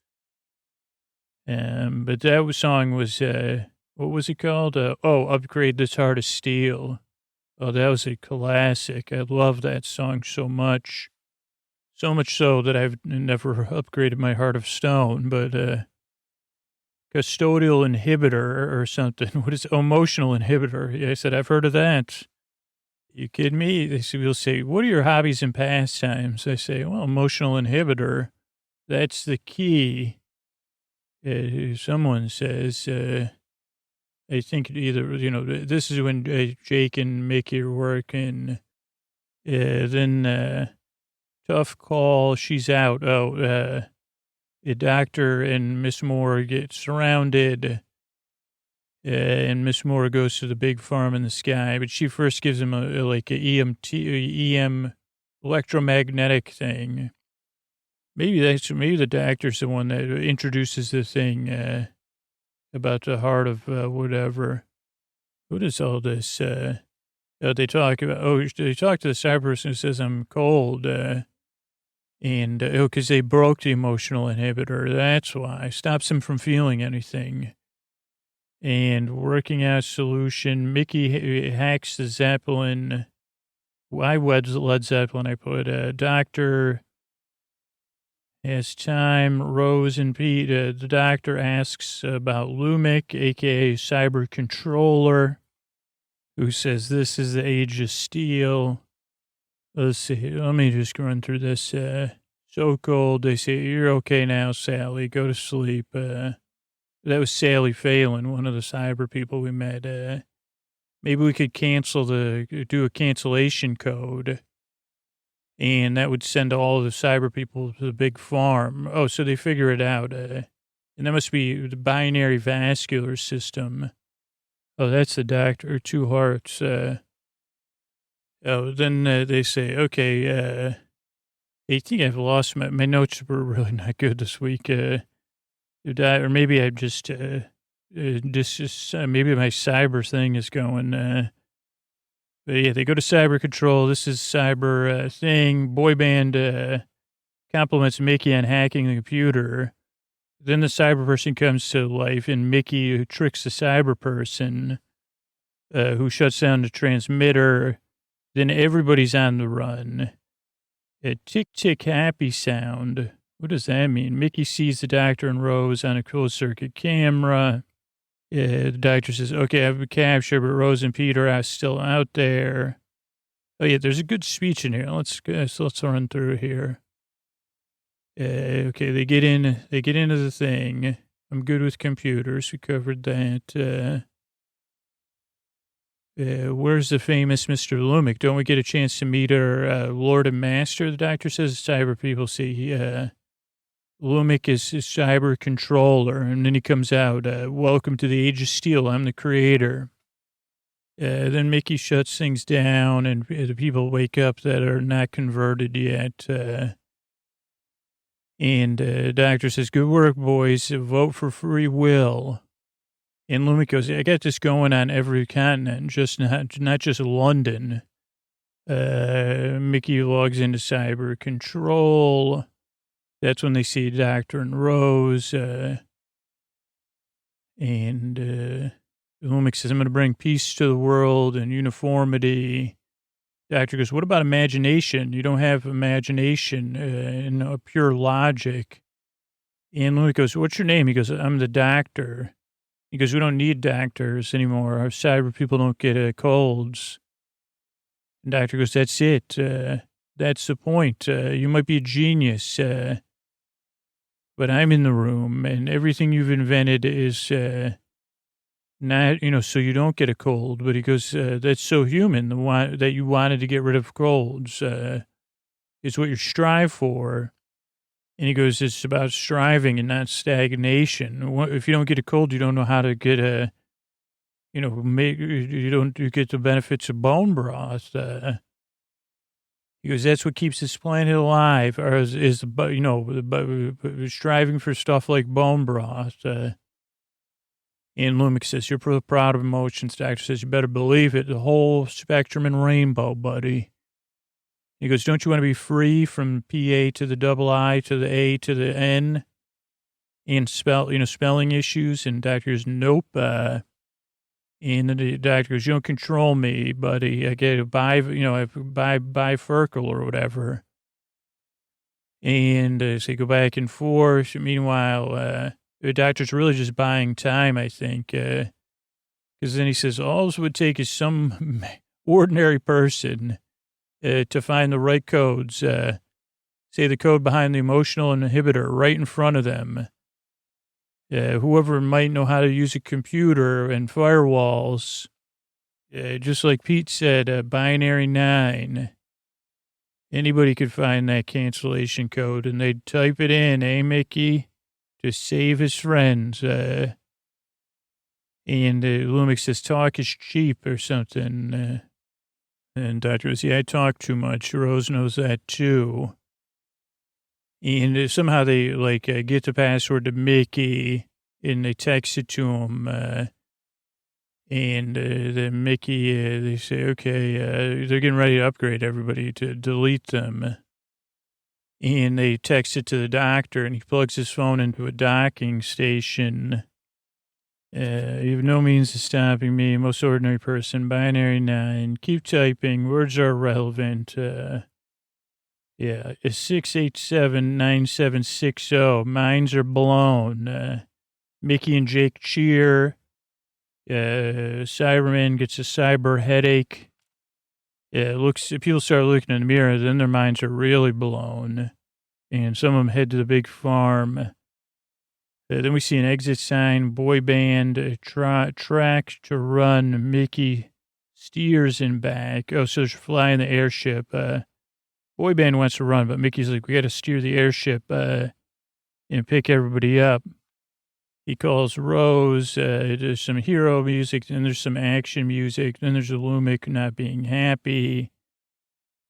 But that song was, what was it called? Upgrade this Heart of Steel. Oh, that was a classic. I love that song so much. So much so that I've never upgraded my Heart of Stone, but custodial inhibitor or something. What is it? Emotional inhibitor. I said, I've heard of that. You kidding me? They'll say, what are your hobbies and pastimes? I say, well, emotional inhibitor. That's the key. Someone says, I think either, this is when Jake and Mickey are working. Then tough call, she's out. The doctor and Miss Moore get surrounded. And Miss Moore goes to the big farm in the sky, but she first gives him a EM electromagnetic thing. Maybe the doctor's the one that introduces the thing about the heart of whatever. What is all this? They talk to the cyber person who says I'm cold, because they broke the emotional inhibitor. That's why stops him from feeling anything. and working out a solution. Mickey hacks the Zeppelin. I read Led Zeppelin. I put doctor has time. Rose and Pete. The doctor asks about Lumic, a.k.a. cyber controller, who says this is the age of steel. Let's see. Let me just run through this. So cold. They say, you're okay now, Sally. Go to sleep. That was Sally Phelan, one of the cyber people we met. Maybe we could do a cancellation code, and that would send all of the cyber people to the big farm. Oh, so they figure it out. And that must be the binary vascular system. Oh, that's the doctor. Two hearts. Then they say, okay, I think I've lost my notes were really not good this week. Or maybe I just, maybe my cyber thing is going, but yeah, they go to cyber control. This is cyber thing. Boy band compliments Mickey on hacking the computer. Then the cyber person comes to life, and Mickey tricks the cyber person, who shuts down the transmitter. Then everybody's on the run. A tick-tick happy sound. What does that mean? Mickey sees the doctor and Rose on a closed-circuit camera. The doctor says, okay, I've been captured, but Rose and Peter are still out there. Oh, yeah, there's a good speech in here. Let's run through here. Okay, they get into the thing. I'm good with computers. We covered that. Where's the famous Mr. Lumic? Don't we get a chance to meet our Lord and Master? The doctor says cyber people see Lumic is his cyber controller, and then he comes out, welcome to the Age of Steel, I'm the creator. Then Mickey shuts things down, and the people wake up that are not converted yet. And the doctor says, good work, boys, vote for free will. And Lumic goes, I got this going on every continent, just not just London. Mickey logs into cyber control. That's when they see Doctor and Rose. And Lumic says, I'm going to bring peace to the world and uniformity. Doctor goes, what about imagination? You don't have imagination and pure logic. And Lumic goes, what's your name? He goes, I'm the doctor. He goes, we don't need doctors anymore. Our cyber people don't get colds. And Doctor goes, that's it. That's the point. You might be a genius, but I'm in the room, and everything you've invented is not, so you don't get a cold. But he goes, that's so human, that you wanted to get rid of colds. It's what you strive for. And he goes, it's about striving and not stagnation. If you don't get a cold, you don't know how to get you get the benefits of bone broth. He goes, that's what keeps this planet alive, or is striving for stuff like bone broth. And Lumic says, you're proud of emotions. Doctor says, you better believe it. The whole spectrum and rainbow, buddy. He goes, don't you want to be free from PA to the double I to the A to the N and spelling issues? And Doctor goes, nope. And the doctor goes, you don't control me, buddy. I get a bifurcal or whatever. And so they go back and forth. Meanwhile, the doctor's really just buying time, I think. Because then he says, all it would take is some ordinary person to find the right codes, say the code behind the emotional inhibitor right in front of them. Whoever might know how to use a computer and firewalls, just like Pete said, binary 9. Anybody could find that cancellation code, and they'd type it in, Mickey, to save his friends. And Lumic says, talk is cheap or something. And Doctor goes, yeah, I talk too much. Rose knows that too. And somehow they get the password to Mickey, and they text it to him. And then Mickey, they say, okay, they're getting ready to upgrade everybody to delete them. And they text it to the doctor, and he plugs his phone into a docking station. You have no means of stopping me, most ordinary person, binary 9. Keep typing, words are relevant. It's 687-9760. Minds are blown. Mickey and Jake cheer. Cyberman gets a cyber headache. People start looking in the mirror, then their minds are really blown. And some of them head to the big farm. Then we see an exit sign, boy band, track to run, Mickey steers and back. Oh, so they're flying the airship. Boy band wants to run, but Mickey's like, we got to steer the airship and pick everybody up. He calls Rose. There's some hero music, then there's some action music, then there's a Lumic not being happy.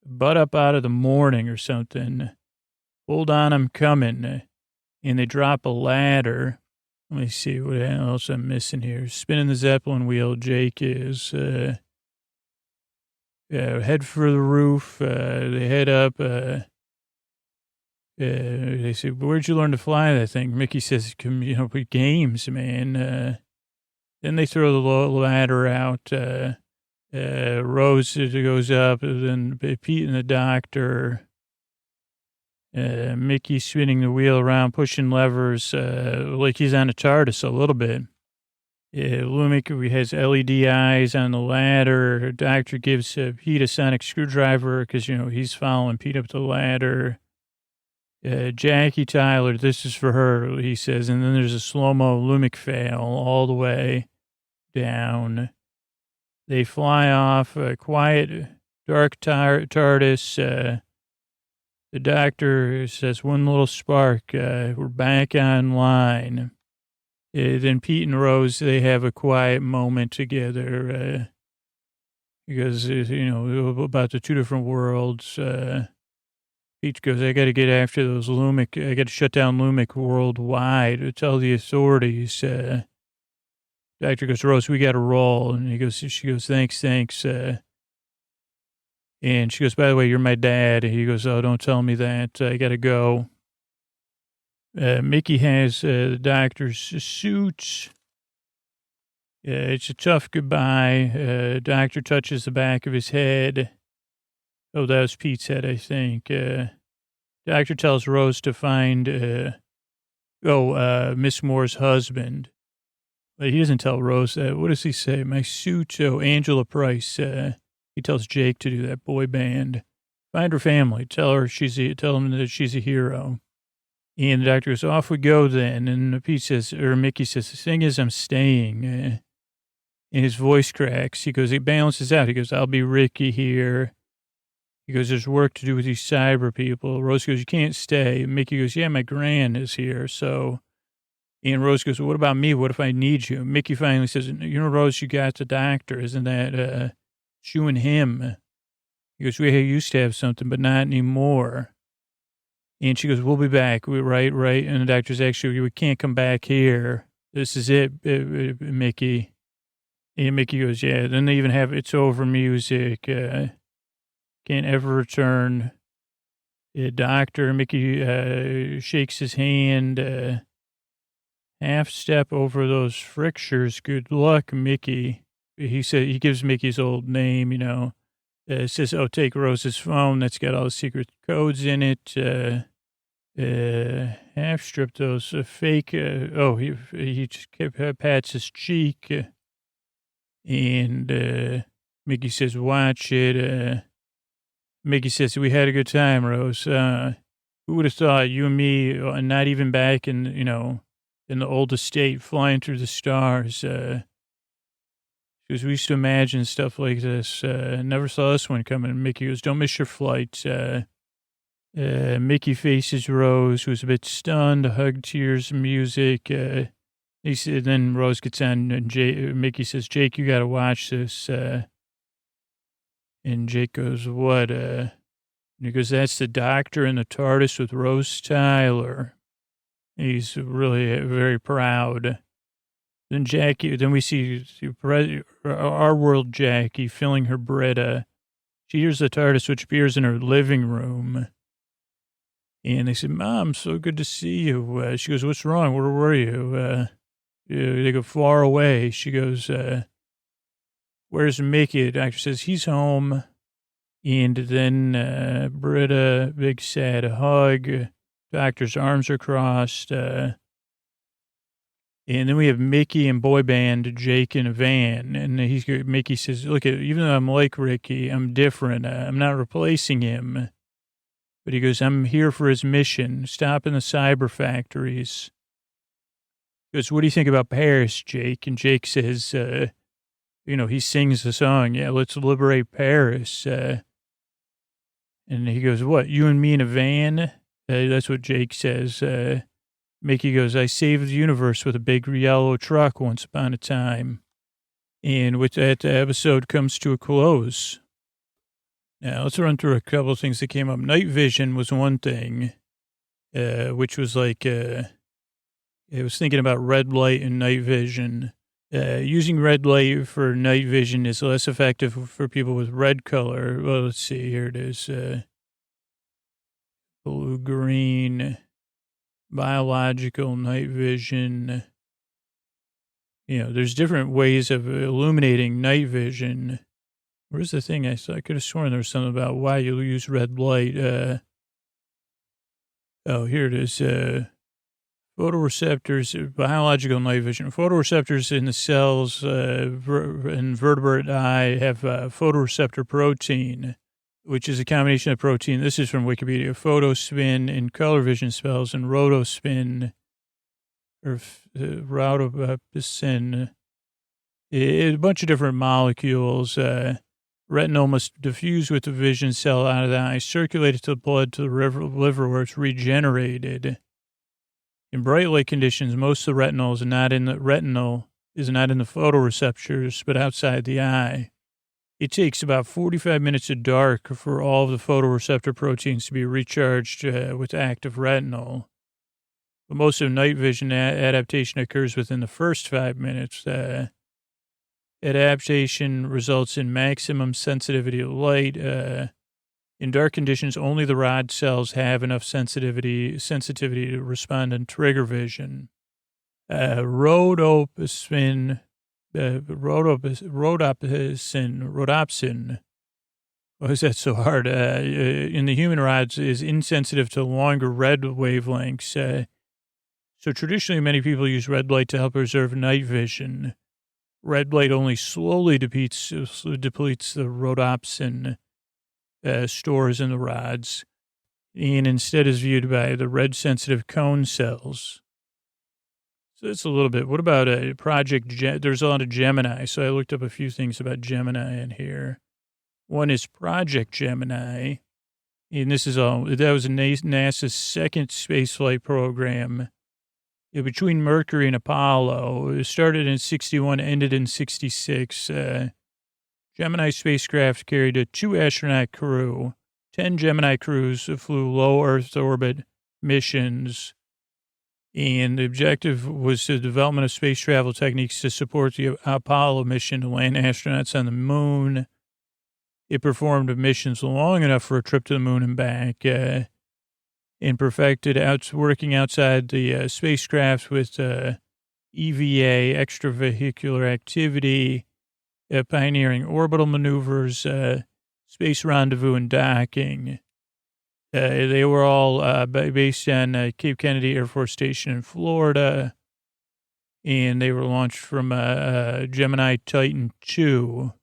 Butt up out of the morning or something. Hold on, I'm coming. And they drop a ladder. Let me see what else I'm missing here. Spinning the Zeppelin wheel, Jake is. Head for the roof. They head up. They say, where'd you learn to fly that thing? Mickey says, games, man. Then they throw the ladder out. Rose goes up. Then Pete and the doctor. Mickey spinning the wheel around, pushing levers, like he's on a TARDIS a little bit. Lumic has LED eyes on the ladder. Doctor gives Pete a sonic screwdriver because, he's following Pete up the ladder. Jackie Tyler, this is for her, he says. And then there's a slow-mo Lumic fail all the way down. They fly off, quiet, dark TARDIS. The doctor says, one little spark, we're back online. Then Pete and Rose, they have a quiet moment together because, about the two different worlds. Pete goes, I got to get after those Lumic. I got to shut down Lumic worldwide to tell the authorities. Doctor goes, Rose, we got to roll. And she goes, thanks. And she goes, by the way, you're my dad. And he goes, oh, don't tell me that. I got to go. Mickey has the doctor's suits. It's a tough goodbye. Doctor touches the back of his head. Oh, that was Pete's head, I think. Doctor tells Rose to find, Miss Moore's husband. But he doesn't tell Rose that. What does he say? My suit. Oh, Angela Price. He tells Jake to do that boy band. Find her family. Tell them that she's a hero. And the doctor goes, off we go then. And Mickey says, the thing is, I'm staying. And his voice cracks. He goes, it balances out. He goes, I'll be Ricky here. He goes, there's work to do with these cyber people. Rose goes, you can't stay. And Mickey goes, yeah, my gran is here. So, and Rose goes, well, what about me? What if I need you? Mickey finally says, Rose, you got the doctor. Isn't that, you and him? He goes, we used to have something, but not anymore. And she goes, we'll be back. Right. And the doctor's actually, we can't come back here. This is it, Mickey. And Mickey goes, yeah. Then they even have It's Over music. Can't ever return. Doctor, Mickey shakes his hand. Half step over those frictures. Good luck, Mickey. He gives Mickey's old name, says, oh, take Rose's phone. That's got all the secret codes in it. Half strip those fake. He just pats his cheek. And Mickey says, watch it. Mickey says, we had a good time, Rose. Who would have thought you and me, not even back in the old estate, flying through the stars, because we used to imagine stuff like this. Never saw this one coming. Mickey goes, don't miss your flight. Mickey faces Rose, who's a bit stunned, hug, tears, music. He said, then Rose gets on, and Mickey says, Jake, you got to watch this. And Jake goes, what? And he goes, that's the doctor in the TARDIS with Rose Tyler. He's really very proud. Then we see our world Jackie filling her Brita. She hears the TARDIS, which appears in her living room. And they said, Mom, so good to see you. She goes, what's wrong? Where were you? They go far away. She goes, where's Mickey? The doctor says, he's home. And then Britta, big sad hug. Doctor's arms are crossed. And then we have Mickey and boy band, Jake in a van. And Mickey says, look, even though I'm like Ricky, I'm different. I'm not replacing him. But he goes, I'm here for his mission, stopping the cyber factories. He goes, what do you think about Paris, Jake? And Jake says, he sings the song, yeah, let's liberate Paris. And he goes, what, you and me in a van? That's what Jake says. Mickey goes, I saved the universe with a big yellow truck once upon a time. And with that, the episode comes to a close. Now, let's run through a couple of things that came up. Night vision was one thing, which was like, I was thinking about red light and night vision. Using red light for night vision is less effective for people with red color. Well, let's see. Here it is. Blue, green, biological night vision. There's different ways of illuminating night vision. Where's the thing I saw? I could have sworn there was something about why you use red light. Here it is. Photoreceptors, biological night vision. Photoreceptors in the cells in vertebrate eye have photoreceptor protein, which is a combination of protein. This is from Wikipedia. Photospin in color vision cells and rotospin or rhodopsin. A bunch of different molecules. Retinol must diffuse with the vision cell out of the eye, circulate it to the blood to the liver where it's regenerated. In bright light conditions, most of the retinol is not in the photoreceptors, but outside the eye. It takes about 45 minutes of dark for all of the photoreceptor proteins to be recharged with active retinol. But most of night vision adaptation occurs within the first 5 minutes. Adaptation results in maximum sensitivity to light. In dark conditions, only the rod cells have enough sensitivity to respond and trigger vision. Rhodopsin. Why is that so hard? In the human rods is insensitive to longer red wavelengths. So traditionally, many people use red light to help preserve night vision. Red light only slowly depletes the rhodopsin stores in the rods, and instead is viewed by the red-sensitive cone cells. So that's a little bit. What about a project? There's a lot of Gemini, so I looked up a few things about Gemini in here. One is Project Gemini, and that was NASA's second spaceflight program. Between Mercury and Apollo. It started in 61, ended in 66. Gemini spacecraft carried a 2-astronaut crew. 10 Gemini crews flew low Earth orbit missions. And the objective was the development of space travel techniques to support the Apollo mission to land astronauts on the moon. It performed missions long enough for a trip to the moon and back. And perfected working outside the spacecraft with EVA, extravehicular activity, pioneering orbital maneuvers, space rendezvous, and docking. They were all based on Cape Kennedy Air Force Station in Florida, and they were launched from Gemini Titan II.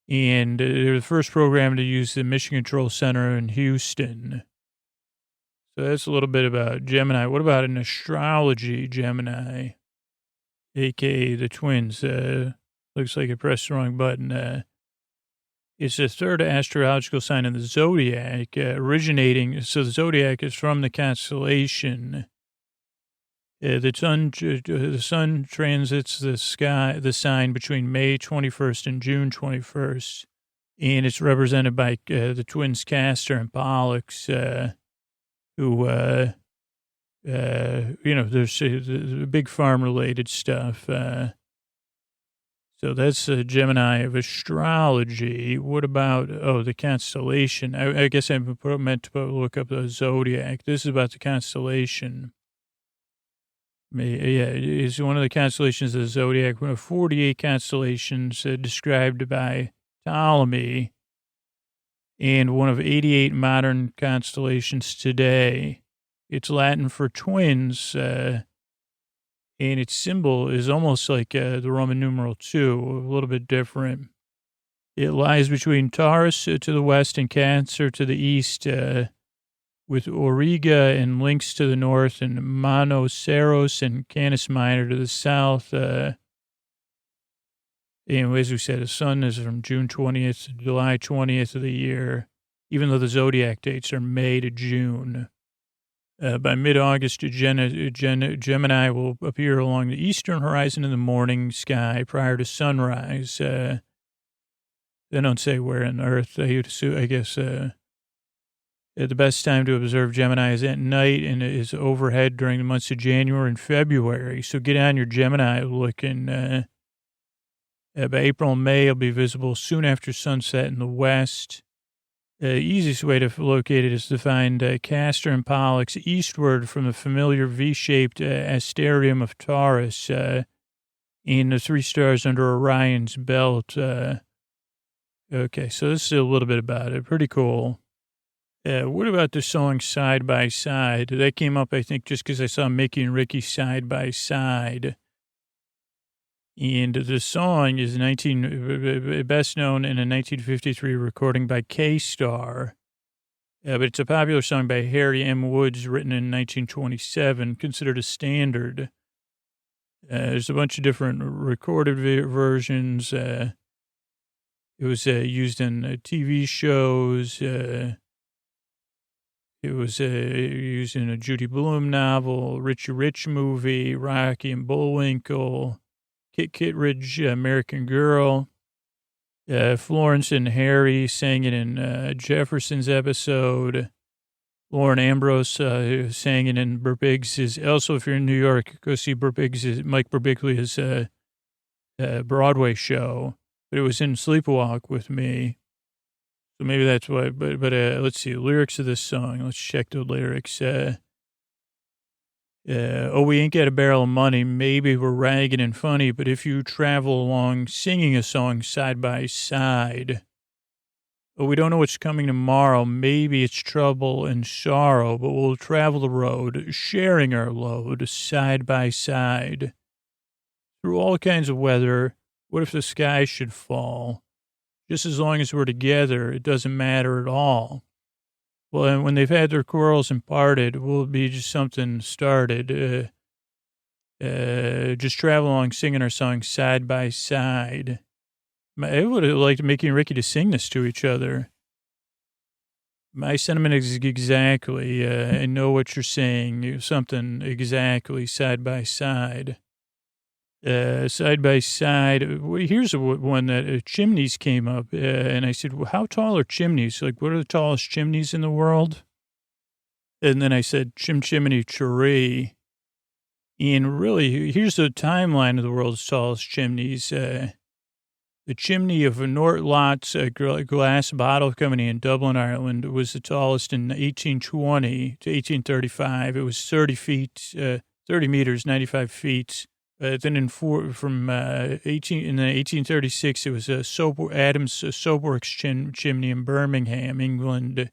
And they were the first program to use the Mission Control Center in Houston. So that's a little bit about Gemini. What about an astrology Gemini, a.k.a. the twins? Looks like I pressed the wrong button. It's the third astrological sign in the zodiac, originating. So the zodiac is from the constellation. The sun transits the sign between May 21st and June 21st, and it's represented by the twins Castor and Pollux. Who, there's big farm-related stuff. So that's a Gemini of astrology. What about, the constellation? I guess I meant to look up the zodiac. This is about the constellation. Yeah, it is one of the constellations of the zodiac, one of 48 constellations described by Ptolemy, and one of 88 modern constellations today. It's Latin for twins, and its symbol is almost like the Roman numeral 2, a little bit different. It lies between Taurus to the west and Cancer to the east, with Auriga and Lynx to the north, and Monoceros and Canis Minor to the south. And as we said, the sun is from June 20th to July 20th of the year, even though the zodiac dates are May to June. By mid-August, Gemini will appear along the eastern horizon in the morning sky prior to sunrise. They don't say where on Earth. I guess the best time to observe Gemini is at night and is overhead during the months of January and February. So get on your Gemini look, and by April and May, it'll be visible soon after sunset in the west. The easiest way to locate it is to find Castor and Pollux eastward from the familiar V-shaped asterium of Taurus in the 3 stars under Orion's belt. Okay, so this is a little bit about it. Pretty cool. What about the song Side by Side? That came up, I think, just because I saw Mickey and Ricky Side by Side. And the song is best known in a 1953 recording by K-Star. But it's a popular song by Harry M. Woods, written in 1927, considered a standard. There's a bunch of different recorded versions. It was used in TV shows. It was used in a Judy Blume novel, Richie Rich movie, Rocky and Bullwinkle, Kit Kittredge, American Girl. Florence and Harry sang it in Jefferson's episode. Lauren Ambrose sang it in Birbigs's. Also, if you're in New York, go see Mike Birbiglia's Broadway show. But it was in Sleepwalk with Me. So maybe that's why. But let's see. Lyrics of this song. Let's check the lyrics. Oh, we ain't got a barrel of money. Maybe we're ragged and funny, but if you travel along singing a song side by side. Oh, we don't know what's coming tomorrow. Maybe it's trouble and sorrow, but we'll travel the road, sharing our load side by side. Through all kinds of weather, what if the sky should fall? Just as long as we're together, it doesn't matter at all. Well, and when they've had their quarrels and parted, will it be just something started? Just travel along singing our song side by side. I would have liked Mickey and Ricky to sing this to each other. My sentiment is exactly, I know what you're saying, something exactly side by side. Side by side. Here's one that chimneys came up, and I said, well, how tall are chimneys? Like, what are the tallest chimneys in the world? And then I said, chimney tree. And really, here's the timeline of the world's tallest chimneys. The chimney of Nortlott's glass bottle company in Dublin, Ireland, was the tallest in 1820 to 1835. It was 30 meters, 95 feet. Then in the 1836, it was Adams Soapworks chimney in Birmingham, England,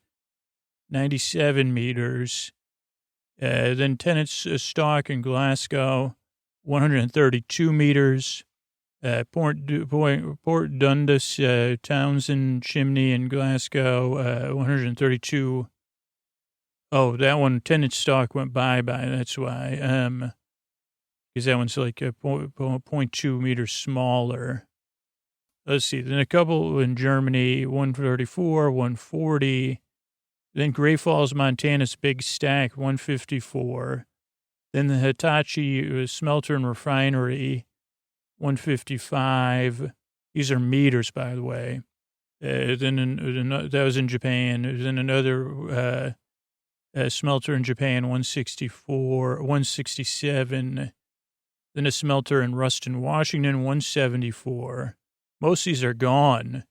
97 meters. Then Tennant's Stalk in Glasgow, 132 meters. Port Dundas Townsend chimney in Glasgow, 132. Oh, that one, Tennant's Stalk went by, that's why. Because that one's like 0.2 meters smaller. Let's see. Then a couple in Germany, 134, 140. Then Great Falls, Montana's Big Stack, 154. Then the Hitachi Smelter and Refinery, 155. These are meters, by the way. Then that was in Japan. Then another smelter in Japan, 164, 167. Then a smelter in Ruston, Washington, 174. Most of these are gone,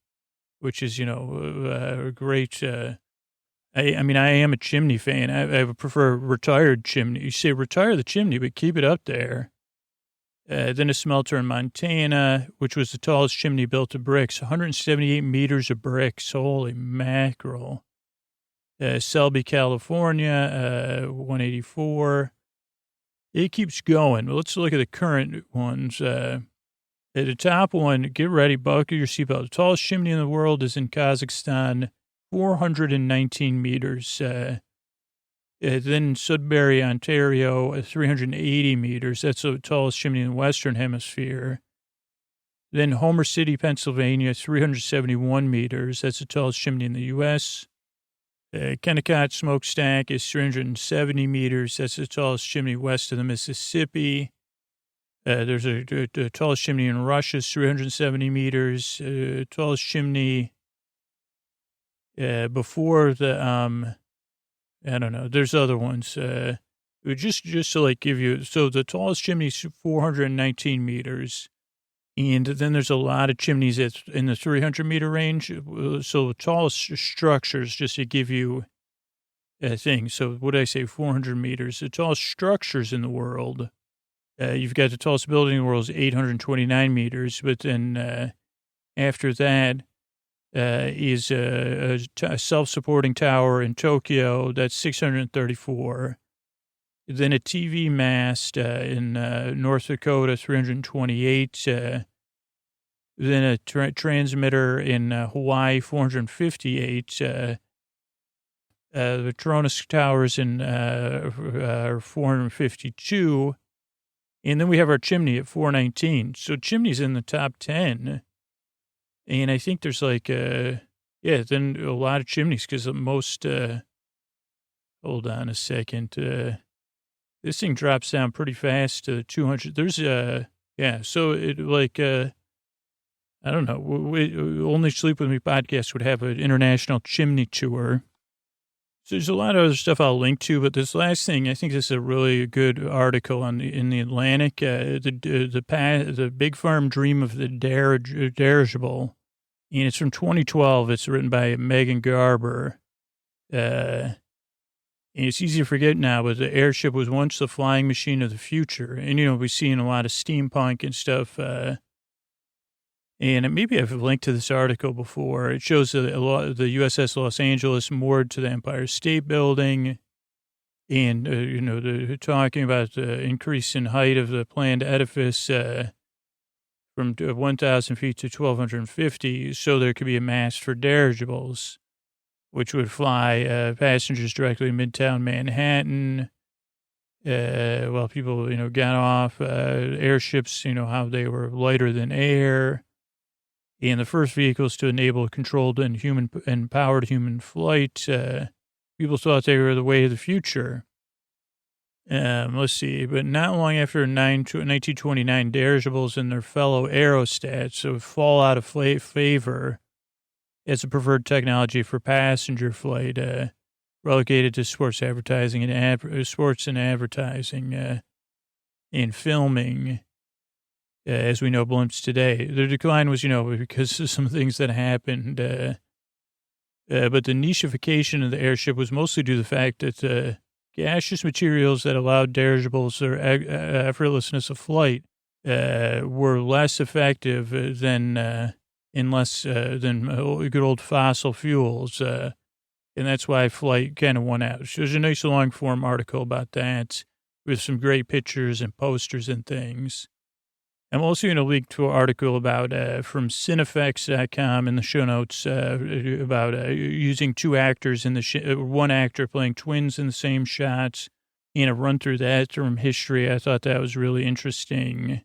which is, a great I mean, I am a chimney fan. I prefer a retired chimney. You say retire the chimney, but keep it up there. Then a smelter in Montana, which was the tallest chimney built of bricks, 178 meters of bricks. Holy mackerel. Selby, California, 184. It keeps going. Well, let's look at the current ones. At the top one, get ready, buckle your seatbelt. The tallest chimney in the world is in Kazakhstan, 419 meters. Then Sudbury, Ontario, 380 meters. That's the tallest chimney in the Western Hemisphere. Then Homer City, Pennsylvania, 371 meters. That's the tallest chimney in the U.S. Kennecott Smokestack is 370 meters. That's the tallest chimney west of the Mississippi. There's a tallest chimney in Russia, is 370 meters. Tallest chimney before the, I don't know, there's other ones. Just to like give you, so the tallest chimney is 419 meters. And then there's a lot of chimneys that's in the 300 meter range. So the tallest structures, just to give you a thing. So what did I say? 400 meters. The tallest structures in the world. You've got the tallest building in the world is 829 meters. But then after that is a self-supporting tower in Tokyo. That's 634. Then a TV mast in North Dakota, 328. Then a transmitter in Hawaii, 458. The Tronos Towers in 452. And then we have our chimney at 419. So chimney's in the top 10. And I think there's like, then a lot of chimneys because most, hold on a second. This thing drops down pretty fast to 200. There's so it like, I don't know. Only Sleep With Me podcast would have an international chimney tour. So there's a lot of other stuff I'll link to, but this last thing, I think this is a really good article in the Atlantic. The Big Farm Dream of the Dirigible, and it's from 2012. It's written by Megan Garber. And it's easy to forget now, but the airship was once the flying machine of the future. And, we've seen a lot of steampunk and stuff. And maybe I've linked to this article before. It shows the USS Los Angeles moored to the Empire State Building. And, they're talking about the increase in height of the planned edifice from 1,000 feet to 1,250. So there could be a mast for dirigibles, which would fly passengers directly to Midtown Manhattan. While people, got off airships, how they were lighter than air. And the first vehicles to enable controlled and powered human flight. People thought they were the way of the future. Let's see. But not long after 1929, dirigibles and their fellow aerostats would fall out of favor as a preferred technology for passenger flight, relegated to sports advertising and and filming, as we know blimps today. Their decline was, because of some things that happened. But the nicheification of the airship was mostly due to the fact that gaseous materials that allowed dirigibles or effortlessness of flight were less effective than good old fossil fuels. And that's why flight kind of won out. So there's a nice long-form article about that with some great pictures and posters and things. I'm also going to link to an article about from Cinefx.com in the show notes about using two actors in the one actor playing twins in the same shots, and a run through that from history. I thought that was really interesting.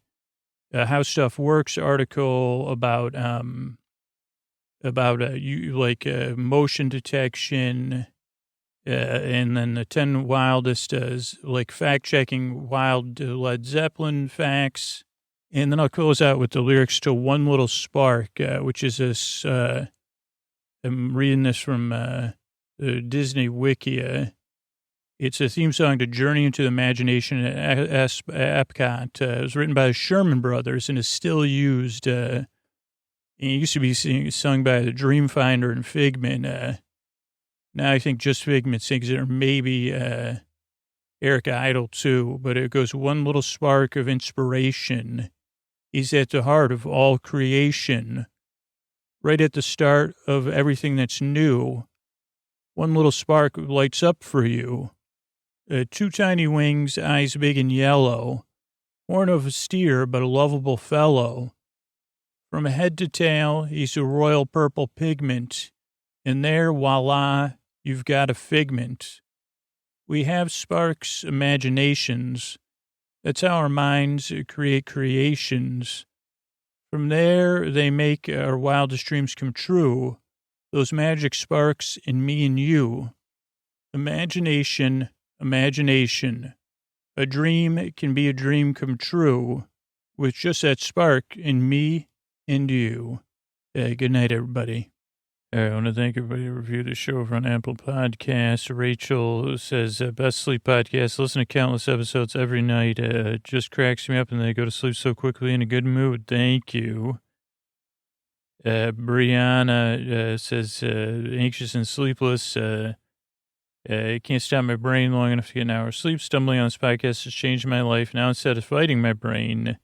How Stuff Works article about motion detection, and then the 10 wildest fact checking wild Led Zeppelin facts. And then I'll close out with the lyrics to One Little Spark, which is this, I'm reading this from the Disney Wikia. It's a theme song to Journey into the Imagination at Epcot. It was written by the Sherman Brothers and is still used. And it used to be sung by the Dreamfinder and Figment. Now I think Just Figment sings it, or maybe Eric Idle too, but it goes, one little spark of inspiration is at the heart of all creation. Right at the start of everything that's new, one little spark lights up for you. Two tiny wings, eyes big and yellow, horn of a steer, but a lovable fellow. From head to tail, he's a royal purple pigment, and there, voila, you've got a figment. We have sparks, imaginations. That's how our minds create creations. From there, they make our wildest dreams come true. Those magic sparks in me and you. Imagination, imagination. A dream can be a dream come true with just that spark in me and you. Good night, everybody. I want to thank everybody who reviewed the show over on Apple Podcasts. Rachel says, best sleep podcast. Listen to countless episodes every night. Just cracks me up and then I go to sleep so quickly in a good mood. Thank you. Brianna says, anxious and sleepless. I can't stop my brain long enough to get an hour's sleep. Stumbling on this podcast has changed my life. Now, instead of fighting my brain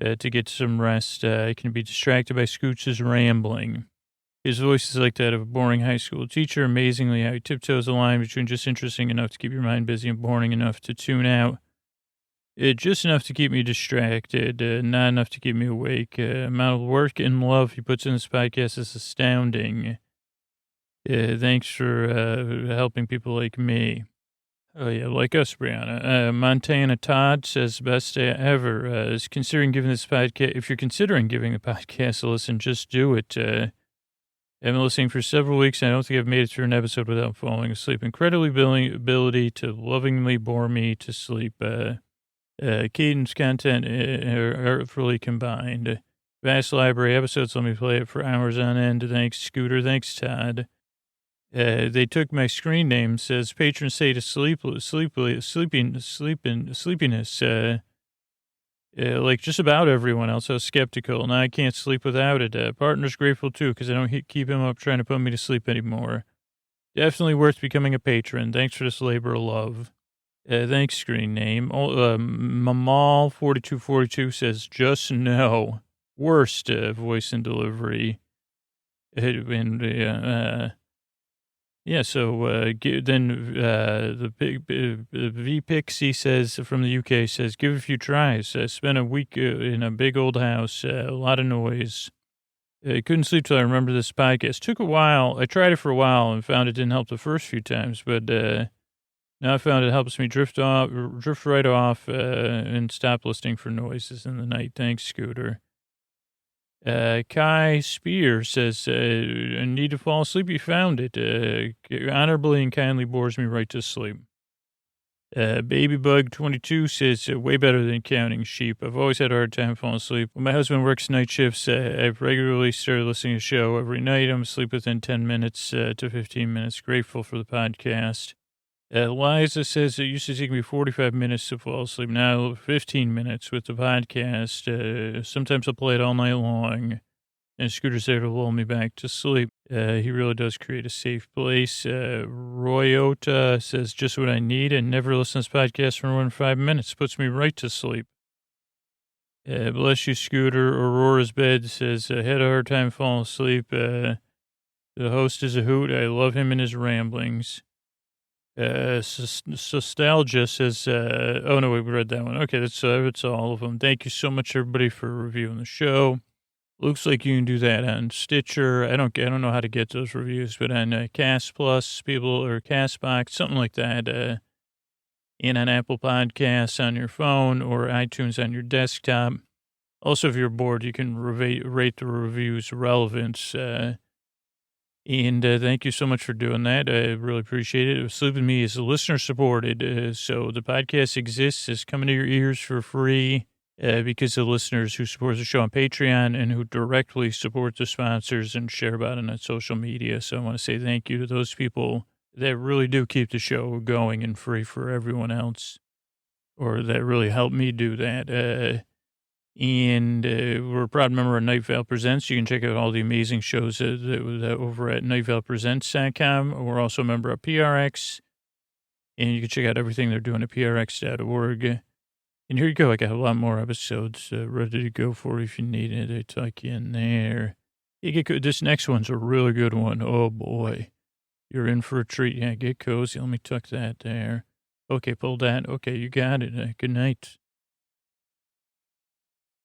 to get some rest, I can be distracted by Scooch's rambling. His voice is like that of a boring high school teacher. Amazingly, how he tiptoes the line between just interesting enough to keep your mind busy and boring enough to tune out. Just enough to keep me distracted, not enough to keep me awake. Amount of work and love he puts in this podcast is astounding. Thanks for helping people like me. Oh, yeah, like us, Brianna. Montana Todd says, best day ever. Is considering giving this podcast, if you're considering giving the podcast a listen, just do it. I've been listening for several weeks, and I don't think I've made it through an episode without falling asleep. Incredibly ability to lovingly bore me to sleep. Cadence, content are artfully combined. Vast library episodes, let me play it for hours on end. Thanks, Scooter. Thanks, Todd. They took my screen name, says patrons say to sleepiness. Like just about everyone else, I was skeptical. Now I can't sleep without it. Partner's grateful too, because I don't keep him up trying to put me to sleep anymore. Definitely worth becoming a patron. Thanks for this labor of love. Thanks, screen name. Mamal4242 says, just no. Worst voice and delivery. Yeah, so then the V-Pixie says, from the UK, says, give it a few tries. Spent a week in a big old house, a lot of noise. Couldn't sleep till I remember this podcast. Took a while. I tried it for a while and found it didn't help the first few times, but now I found it helps me drift right off and stop listening for noises in the night. Thanks, Scooter. Kai Spear says, I need to fall asleep. You found it. Honorably and kindly bores me right to sleep. Babybug22 says, way better than counting sheep. I've always had a hard time falling asleep. When my husband works night shifts, I've regularly started listening to the show every night. I'm asleep within 10 minutes to 15 minutes. Grateful for the podcast. Liza says it used to take me 45 minutes to fall asleep. Now 15 minutes with the podcast. Sometimes I'll play it all night long. And Scooter's there to lull me back to sleep. He really does create a safe place. Royota says just what I need and never listen to this podcast for more than 5 minutes. Puts me right to sleep. Bless you, Scooter. Aurora's bed says, had a hard time falling asleep. The host is a hoot. I love him and his ramblings. Nostalgia says, oh no, we read that one. Okay, that's all of them. Thank you so much, everybody, for reviewing the show. Looks like you can do that on Stitcher. I don't know how to get those reviews, but on Cast Plus, or Castbox, something like that. And on Apple Podcasts on your phone or iTunes on your desktop. Also, if you're bored, you can rate the reviews relevance. And thank you so much for doing that. I really appreciate it. Sleep With Me is listener supported. So the podcast exists. It's coming to your ears for free because of listeners who support the show on Patreon and who directly support the sponsors and share about it on social media. So I want to say thank you to those people that really do keep the show going and free for everyone else, or that really help me do that. And we're a proud member of Night Vale Presents. You can check out all the amazing shows over at nightvalepresents.com. We're also a member of PRX. And you can check out everything they're doing at prx.org. And here you go. I got a lot more episodes ready to go for you if you need it. I tuck you in there. This next one's a really good one. Oh, boy. You're in for a treat. Yeah, get cozy. Let me tuck that there. Okay, pull that. Okay, you got it. Good night.